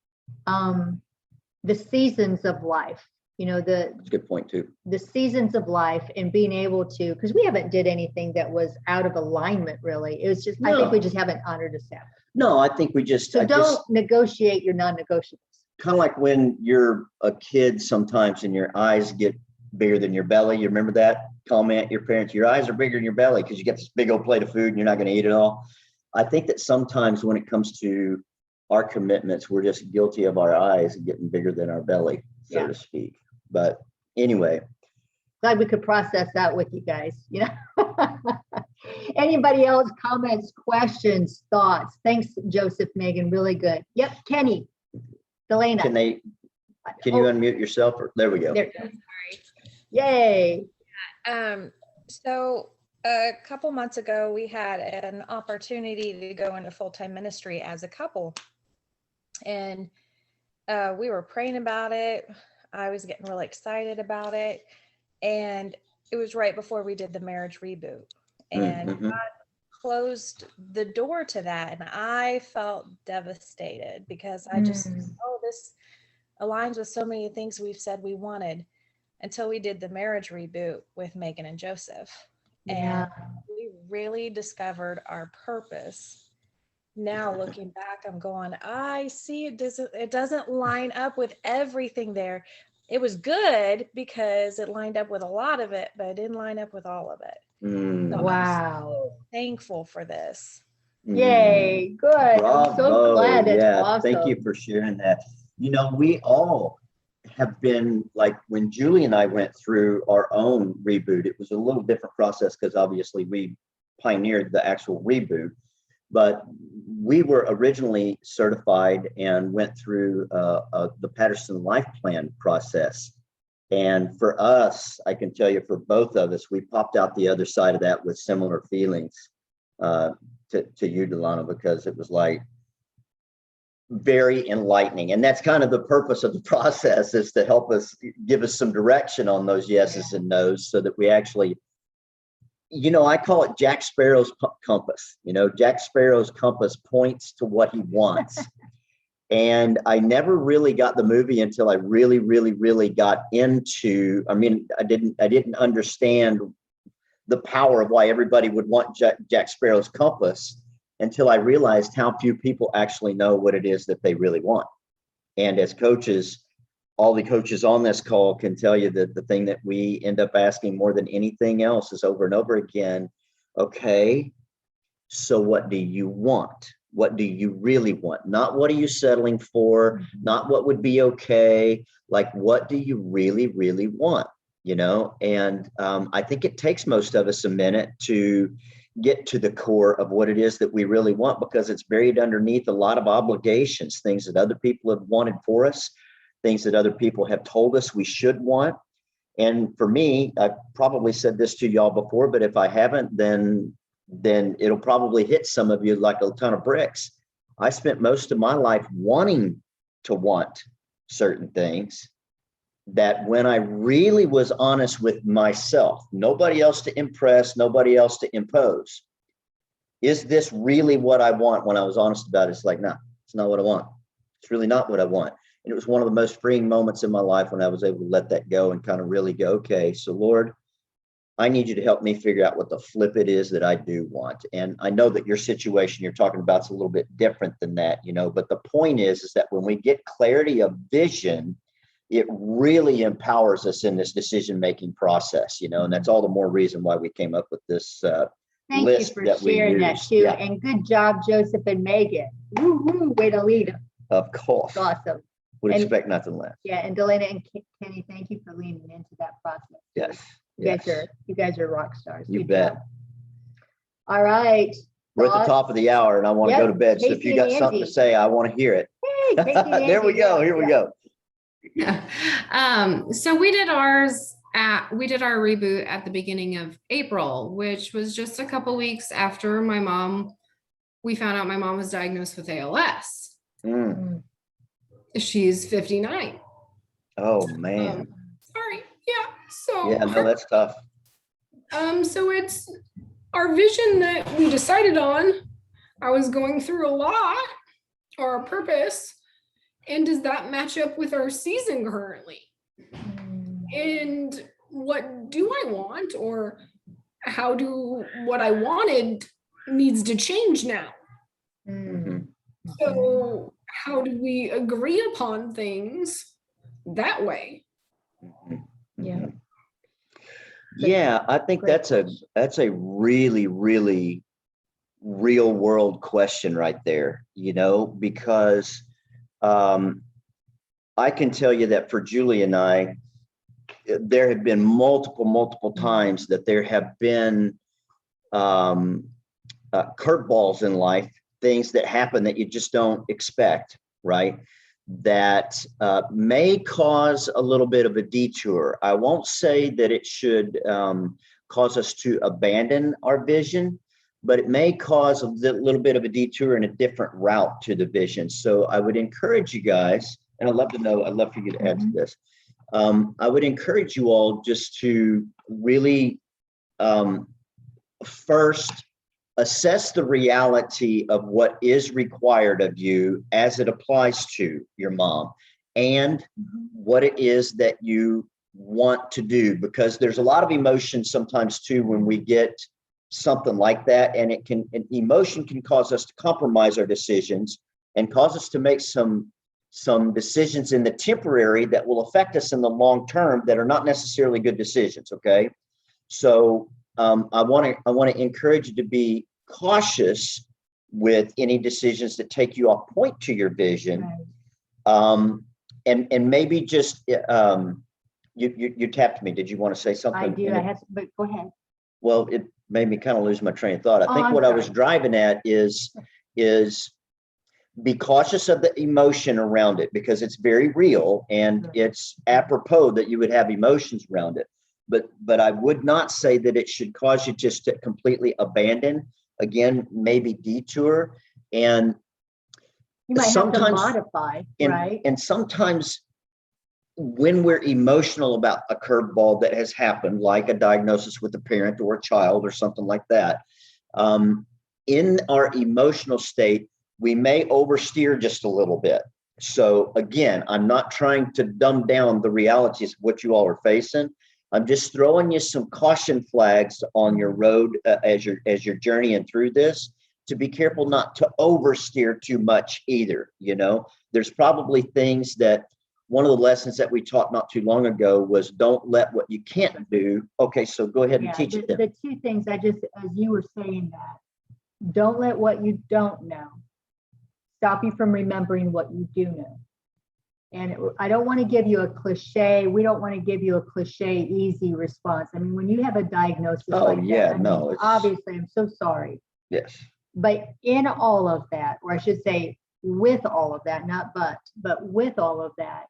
S1: the seasons of life. That's
S2: a good point too.
S1: The seasons of life, and being able to, because we haven't did anything that was out of alignment really. It was just, I think we just haven't honored a Sabbath.
S2: No, I think we just.
S1: So don't negotiate your non-negotiables.
S2: Kind of like when you're a kid sometimes and your eyes get bigger than your belly. You remember that comment, your parents, your eyes are bigger than your belly because you get this big old plate of food and you're not going to eat it all. I think that sometimes when it comes to our commitments, we're just guilty of our eyes getting bigger than our belly, so to speak. But anyway.
S1: Glad we could process that with you guys. Anybody else, comments, questions, thoughts? Thanks, Joseph, Megan, really good. Yep, Kenny, Delana.
S2: Can you unmute yourself? There we go.
S1: There. Sorry. Yay.
S7: So a couple months ago, we had an opportunity to go into full-time ministry as a couple. And we were praying about it. I was getting really excited about it. And it was right before we did the marriage reboot. And God closed the door to that. And I felt devastated because I just, this aligns with so many things we've said we wanted, until we did the marriage reboot with Megan and Joseph. And we really discovered our purpose. Now looking back, I'm going, I see it doesn't line up with everything there. It was good because it lined up with a lot of it, but it didn't line up with all of it. So
S1: wow.
S7: I'm so thankful for this.
S1: Yay, good.
S2: Bravo.
S1: I'm so glad. That's awesome.
S2: Thank you for sharing that. We all have been, like when Julie and I went through our own reboot, it was a little different process because obviously we pioneered the actual reboot, but we were originally certified and went through the Patterson Life Plan process. And for us, I can tell you, for both of us, we popped out the other side of that with similar feelings to you, Delana, because it was like very enlightening. And that's kind of the purpose of the process, is to help us, give us some direction on those yeses and nos, so that we actually, I call it Jack Sparrow's compass. Jack Sparrow's compass points to what he wants. And I never really got the movie until I really, really, really got into, I didn't understand the power of why everybody would want Jack Sparrow's compass until I realized how few people actually know what it is that they really want. And as coaches, all the coaches on this call can tell you that the thing that we end up asking more than anything else is over and over again, okay, so what do you want? What do you really want? Not what are you settling for? Not what would be okay. Like, what do you really, really want? You know, and I think it takes most of us a minute to get to the core of what it is that we really want, because it's buried underneath a lot of obligations, things that other people have wanted for us, things that other people have told us we should want. And for me, I probably said this to y'all before, but if I haven't, then it'll probably hit some of you like a ton of bricks. I spent most of my life wanting to want certain things that when I really was honest with myself, nobody else to impress, nobody else to impose, is this really what I want? When I was honest about it, it's like, no, it's not what I want. It's really not what I want. And it was one of the most freeing moments in my life when I was able to let that go and kind of really go, okay, so Lord, I need you to help me figure out what the flip it is that I do want. And I know that your situation you're talking about is a little bit different than that, you know, but the point is that when we get clarity of vision, it really empowers us in this decision-making process, you know, and that's all the more reason why we came up with this
S1: Thank
S2: list
S1: you for
S2: that we
S1: sharing that
S2: used.
S1: too.
S2: Yeah,
S1: And good job, Joseph and Megan. Woo-hoo, way to lead them.
S2: of course.
S1: Awesome.
S2: Would
S1: And-
S2: expect nothing less.
S1: Yeah, and Delana and Kenny, thank you for leaning into that process.
S2: Yes.
S1: You guys are rock stars.
S2: You
S1: Good
S2: bet.
S1: job. All right.
S2: We're at the
S1: Thoughts?
S2: top of the hour and I want to
S1: Yep,
S2: go to bed. So if
S1: Casey
S2: you got
S1: and
S2: something to
S1: Andy.
S2: say, I want to hear it.
S1: Hey, Casey and
S2: There we
S1: Andy,
S2: go.
S1: yeah,
S2: Here we
S1: yeah.
S2: go.
S8: Yeah. So we did our reboot at the beginning of April, which was just a couple weeks after we found out my mom was diagnosed with ALS.
S2: Mm.
S8: She's 59.
S2: Oh man.
S8: Sorry. Yeah. So
S2: Yeah, no, that's tough.
S8: so it's our vision that we decided on. I was going through a lot, or our purpose, and does that match up with our season currently? And what do I want, or how do what I wanted needs to change now?
S2: Mhm.
S8: So how do we agree upon things that way?
S2: Mhm.
S1: Yeah.
S2: Mhm. Yeah, I think
S1: Great
S2: that's a really, really real world question right there, you know, because I can tell you that for Julie and I, there have been multiple times that there have been curveballs in life, things that happen that you just don't expect, right? That may cause a little bit of a detour. I won't say that it should cause us to abandon our vision, but it may cause a little bit of a detour in a different route to the vision. So I would encourage you guys, and I'd love for you to add to this. I would encourage you all just to really first assess the reality of what is required of you as it applies to your mom and what it is that you want to do, because there's a lot of emotion sometimes too when we get something like that, and emotion can cause us to compromise our decisions and cause us to make some decisions in the temporary that will affect us in the long term that are not necessarily good decisions. Okay, so I want to encourage you to be cautious with any decisions that take you off point to your vision.
S1: Right.
S2: And maybe just you tapped me. Did you want to say something?
S1: I do. I have, but go ahead.
S2: Well, it made me kind of lose my train of thought. I think
S1: I'm
S2: what I was
S1: sorry.
S2: driving at is be cautious of the emotion around it, because it's very real and
S1: Right.
S2: it's apropos that you would have emotions around it. But I would not say that it should cause you just to completely abandon, again, maybe detour. And
S1: You might have to
S2: sometimes-
S1: modify,
S2: and,
S1: right?
S2: and sometimes when we're emotional about a curveball that has happened, like a diagnosis with a parent or a child or something like that, in our emotional state, we may oversteer just a little bit. So again, I'm not trying to dumb down the realities of what you all are facing. I'm just throwing you some caution flags on your road as you're journeying through this, to be careful not to oversteer too much either. You know, there's probably things that, one of the lessons that we taught not too long ago was don't let what you can't do. Okay, so go ahead and
S1: Yeah,
S2: teach it
S1: the
S2: them.
S1: two things as you were saying that, don't let what you don't know stop you from remembering what you do know. And I don't want to give you a cliche. We don't want to give you a cliche, easy response. I mean, when you have a diagnosis like that, I mean, obviously, I'm so sorry.
S2: Yes.
S1: But in all of that, or I should say with all of that, not but with all of that,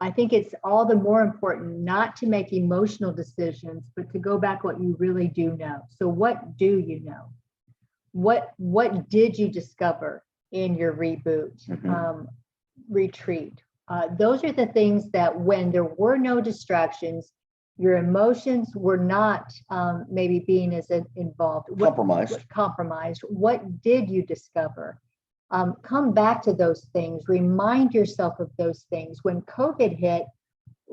S1: I think it's all the more important not to make emotional decisions, but to go back what you really do know. So what do you know? What did you discover in your reboot retreat? Those are the things that when there were no distractions, your emotions were not maybe being as involved. Compromised. What did you discover? Come back to those things. Remind yourself of those things. When COVID hit,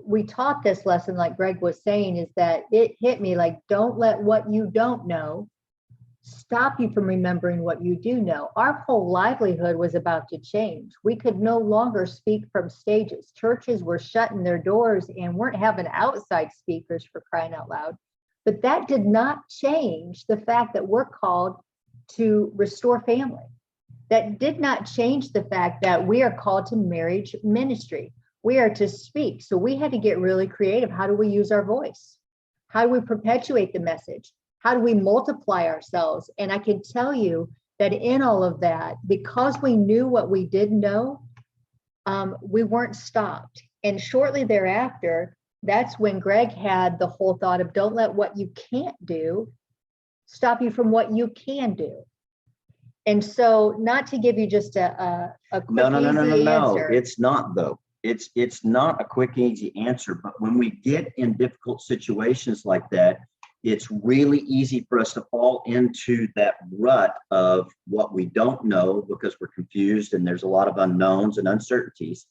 S1: we taught this lesson, like Greg was saying, is that it hit me like, don't let what you don't know stop you from remembering what you do know. Our whole livelihood was about to change. We could no longer speak from stages. Churches were shutting their doors and weren't having outside speakers, for crying out loud. But that did not change the fact that we're called to restore family. That did not change the fact that we are called to marriage ministry. We are to speak. So we had to get really creative. How do we use our voice? How do we perpetuate the message? How do we multiply ourselves? And I can tell you that in all of that, because we knew what we didn't know, we weren't stopped. And shortly thereafter, that's when Greg had the whole thought of don't let what you can't do stop you from what you can do. And so, not to give you just a quick,
S2: No.
S1: answer.
S2: It's not, though. It's not a quick, easy answer. But when we get in difficult situations like that, it's really easy for us to fall into that rut of what we don't know because we're confused and there's a lot of unknowns and uncertainties,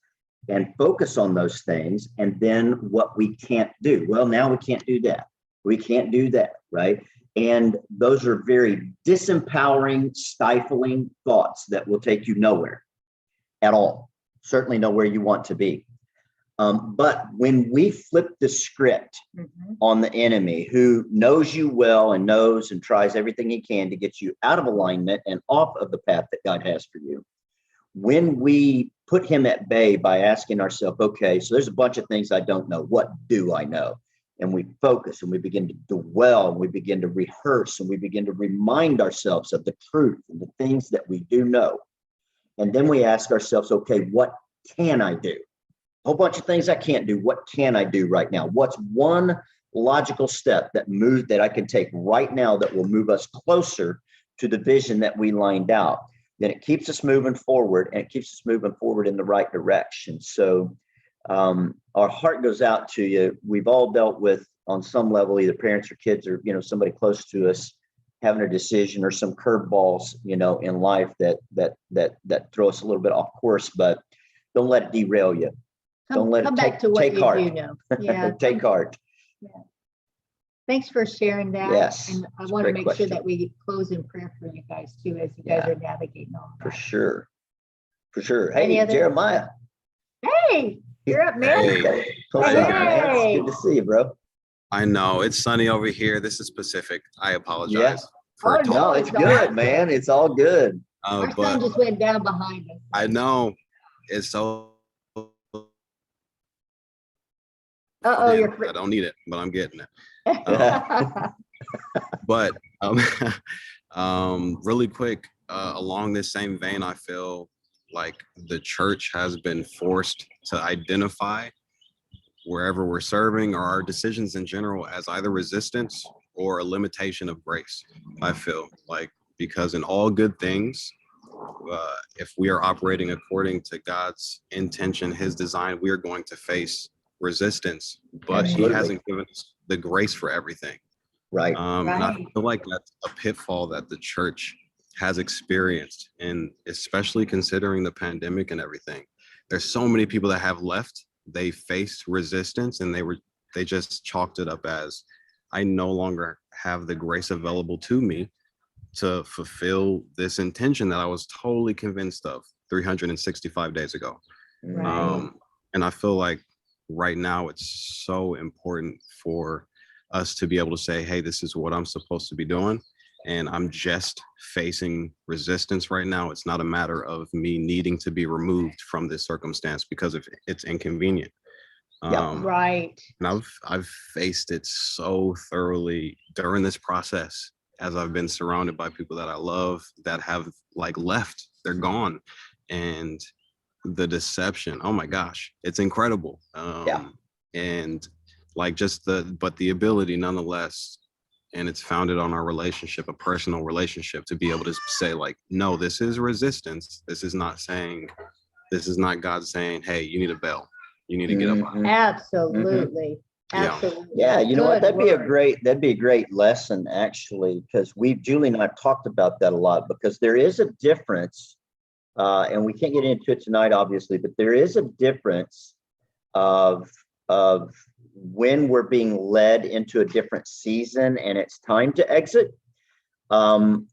S2: and focus on those things. And then what we can't do. Well, now we can't do that. We can't do that, right? And those are very disempowering, stifling thoughts that will take you nowhere at all. Certainly nowhere you want to be. But when we flip the script on the enemy, who knows you well and knows and tries everything he can to get you out of alignment and off of the path that God has for you, when we put him at bay by asking ourselves, okay, so there's a bunch of things I don't know. What do I know? And we focus and we begin to dwell and we begin to rehearse and we begin to remind ourselves of the truth and the things that we do know. And then we ask ourselves, okay, what can I do? A whole bunch of things I can't do. What can I do right now? What's one logical step that I can take right now that will move us closer to the vision that we lined out? Then it keeps us moving forward, and it keeps us moving forward in the right direction. So our heart goes out to you. We've all dealt with, on some level, either parents or kids or, somebody close to us having a decision or some curveballs, in life that throw us a little bit off course, but don't let it derail you. Don't let
S1: Come
S2: it
S1: back to what
S2: take
S1: you
S2: heart.
S1: do know. Yeah.
S2: Take heart.
S1: Yeah. Thanks for sharing that.
S2: Yes,
S1: And I
S2: it's a
S1: want to
S2: great
S1: make sure
S2: question.
S1: that we close in prayer for you guys too, as you guys are navigating all
S2: For
S1: that.
S2: sure.
S1: Any
S2: Hey,
S1: other-
S2: Jeremiah.
S1: Hey, you're up, man.
S9: Hey,
S2: What's
S9: how you
S2: up, man?
S1: guys?
S2: It's good to see you, bro.
S9: I know it's sunny over here. This is Pacific. I apologize for
S1: Oh,
S9: talking.
S2: No,
S1: it's
S2: it's
S1: all
S2: good,
S1: good.
S2: man. It's all good.
S1: Our sun
S9: But
S1: just went down behind us.
S9: I know it's so.
S1: Uh-oh, you're
S9: I don't need it, but I'm getting it. But really quick, along this same vein, I feel like the church has been forced to identify wherever we're serving or our decisions in general as either resistance or a limitation of grace. I feel like, because in all good things, if we are operating according to God's intention, his design, we are going to face resistance, but
S2: Absolutely.
S9: he hasn't given us the grace for everything.
S2: Right.
S9: And I
S1: Right.
S9: feel like that's a pitfall that the church has experienced, and especially considering the pandemic and everything. There's so many people that have left. They faced resistance and they were they just chalked it up as I no longer have the grace available to me to fulfill this intention that I was totally convinced of 365 days ago.
S1: Right.
S9: And I feel like right now it's so important for us to be able to say, hey, this is what I'm supposed to be doing. And I'm just facing resistance right now. It's not a matter of me needing to be removed from this circumstance because of it's inconvenient.
S1: Right.
S9: And I've faced it so thoroughly during this process as I've been surrounded by people that I love that have like left, they're gone. And the deception, oh my gosh, it's incredible. And like just but the ability nonetheless, and it's founded on our relationship, a personal relationship, to be able to say like, no, this is resistance. This is not God saying, hey, you need a bell. You need to get up.
S1: Absolutely. Absolutely.
S2: Yeah, you know what?
S1: Good
S2: That'd be a great lesson actually, because Julie and I have talked about that a lot, because there is a difference, and we can't get into it tonight, obviously, but there is a difference of when we're being led into a different season and it's time to exit,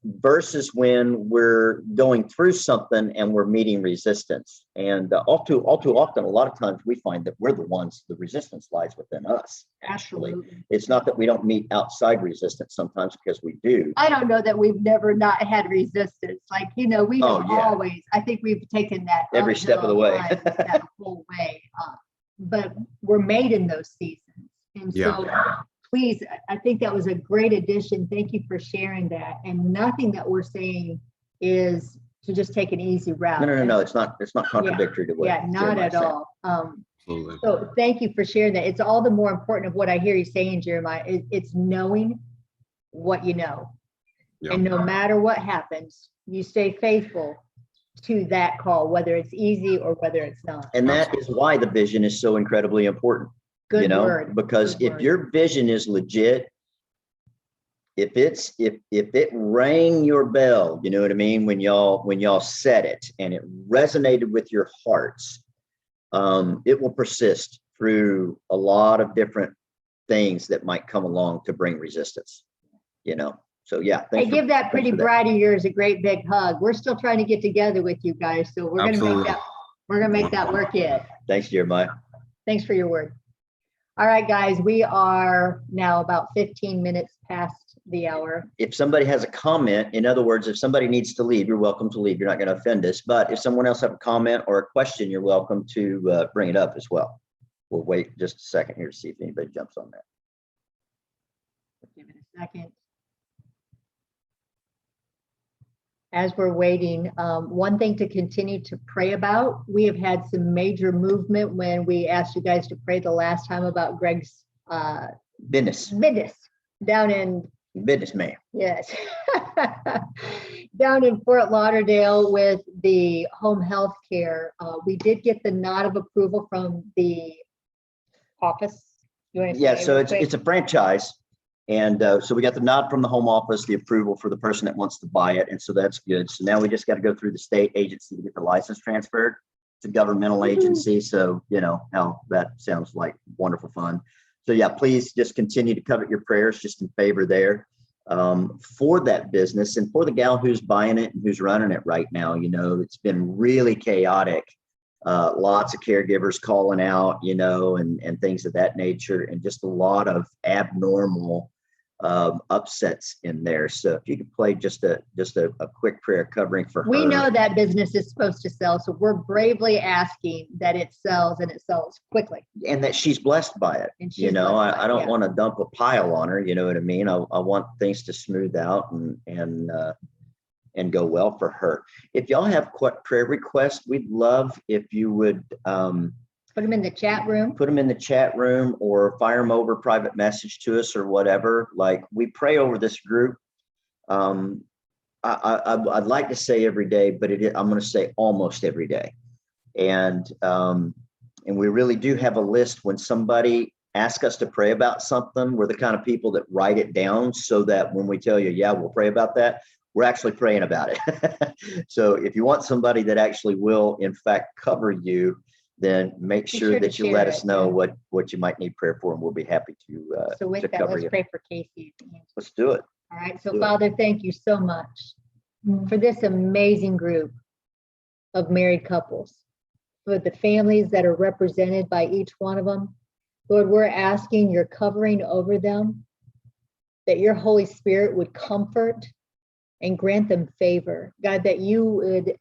S2: versus when we're going through something and we're meeting resistance. And all too often, a lot of times we find that we're the resistance lies within us. Actually, it's not that we don't meet outside resistance sometimes, because we do.
S1: I don't know that we've never not had resistance. Like, we have always, I think we've taken that
S2: every step of the way,
S1: that whole way. But we're made in those seasons. And so please, I think that was a great addition. Thank you for sharing that. And nothing that we're saying is to just take an easy route.
S2: No. It's not contradictory to what.
S1: Yeah, not at all.
S9: Absolutely.
S1: So thank you for sharing that. It's all the more important of what I hear you saying, Jeremiah. It's knowing what you know.
S9: Yeah.
S1: And no matter what happens, you stay faithful to that call, whether it's easy or whether it's not.
S2: And that is why the vision is so incredibly important.
S1: Good word.
S2: Because if your vision is legit, if it rang your bell, you know what I mean, when y'all said it and it resonated with your hearts, it will persist through a lot of different things that might come along to bring resistance. So yeah.
S1: I give that pretty bride of yours a great big hug. We're still trying to get together with you guys, so we're gonna make that work yet.
S2: Thanks, Jeremiah.
S1: Thanks for your word. All right, guys, we are now about 15 minutes past the hour.
S2: If somebody has a comment, in other words, if somebody needs to leave, you're welcome to leave. You're not going to offend us. But if someone else have a comment or a question, you're welcome to bring it up as well. We'll wait just a second here to see if anybody jumps on that.
S1: Give it a second. As we're waiting, one thing to continue to pray about, we have had some major movement when we asked you guys to pray the last time about Greg's
S2: business
S1: down in
S2: businessman.
S1: Yes. Down in Fort Lauderdale with the home health care. We did get the nod of approval from the office.
S2: So it's a franchise. And so we got the nod from the home office, the approval for the person that wants to buy it. And so that's good. So now we just got to go through the state agency to get the license transferred. It's a governmental agency. So, how that sounds like wonderful fun. So yeah, please just continue to covet your prayers just in favor there for that business and for the gal who's buying it and who's running it right now. It's been really chaotic. Lots of caregivers calling out, and things of that nature, and just a lot of abnormal upsets in there. So if you could play just a quick prayer covering for her.
S1: We know that business is supposed to sell, so we're bravely asking that it sells and it sells quickly.
S2: And that she's blessed by it. I don't want to dump a pile on her, you know what I mean? I want things to smooth out and go well for her. If y'all have prayer requests, we'd love if you would
S1: put them in the chat room.
S2: Put them in the chat room or fire them over private message to us or whatever. Like, we pray over this group. I'd like to say every day, but I'm going to say almost every day. And we really do have a list. When somebody asks us to pray about something, we're the kind of people that write it down so that when we tell you, yeah, we'll pray about that, we're actually praying about it. So if you want somebody that actually will, in fact, cover you, then make
S1: Be
S2: sure
S1: sure to
S2: that you
S1: share
S2: let
S1: it,
S2: us know
S1: yeah.
S2: what you might need prayer for, and we'll be happy to
S1: So with that,
S2: cover
S1: let's
S2: you.
S1: pray for Casey.
S2: Let's do it.
S1: All right. So
S2: Do it.
S1: Father, thank you so much for this amazing group of married couples, for the families that are represented by each one of them. Lord, we're asking your covering over them, that your Holy Spirit would comfort and grant them favor. God, that you would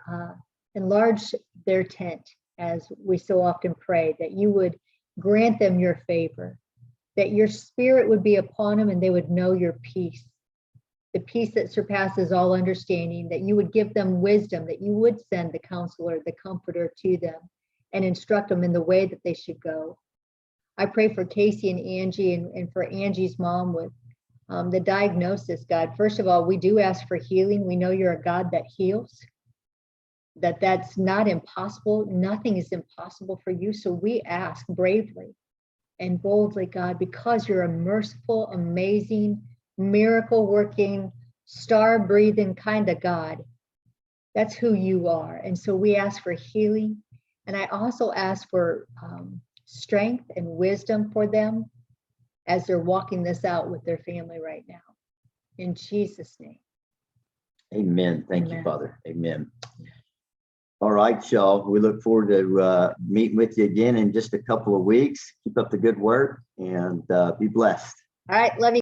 S1: enlarge their tent, as we so often pray, that you would grant them your favor, that your spirit would be upon them and they would know your peace, the peace that surpasses all understanding, that you would give them wisdom, that you would send the counselor, the comforter to them and instruct them in the way that they should go. I pray for Casey and Angie and for Angie's mom with the diagnosis, God. First of all, we do ask for healing. We know you're a God that heals, that's not impossible. Nothing is impossible for you. So we ask bravely and boldly, God, because you're a merciful, amazing, miracle working, star breathing kind of God. That's who you are. And so we ask for healing. And I also ask for strength and wisdom for them as they're walking this out with their family right now. In Jesus' name.
S2: Amen. Thank you,
S1: Amen.
S2: Father. Amen. All right, y'all. We look forward to meeting with you again in just a couple of weeks. Keep up the good work and be blessed.
S1: All right. Love you.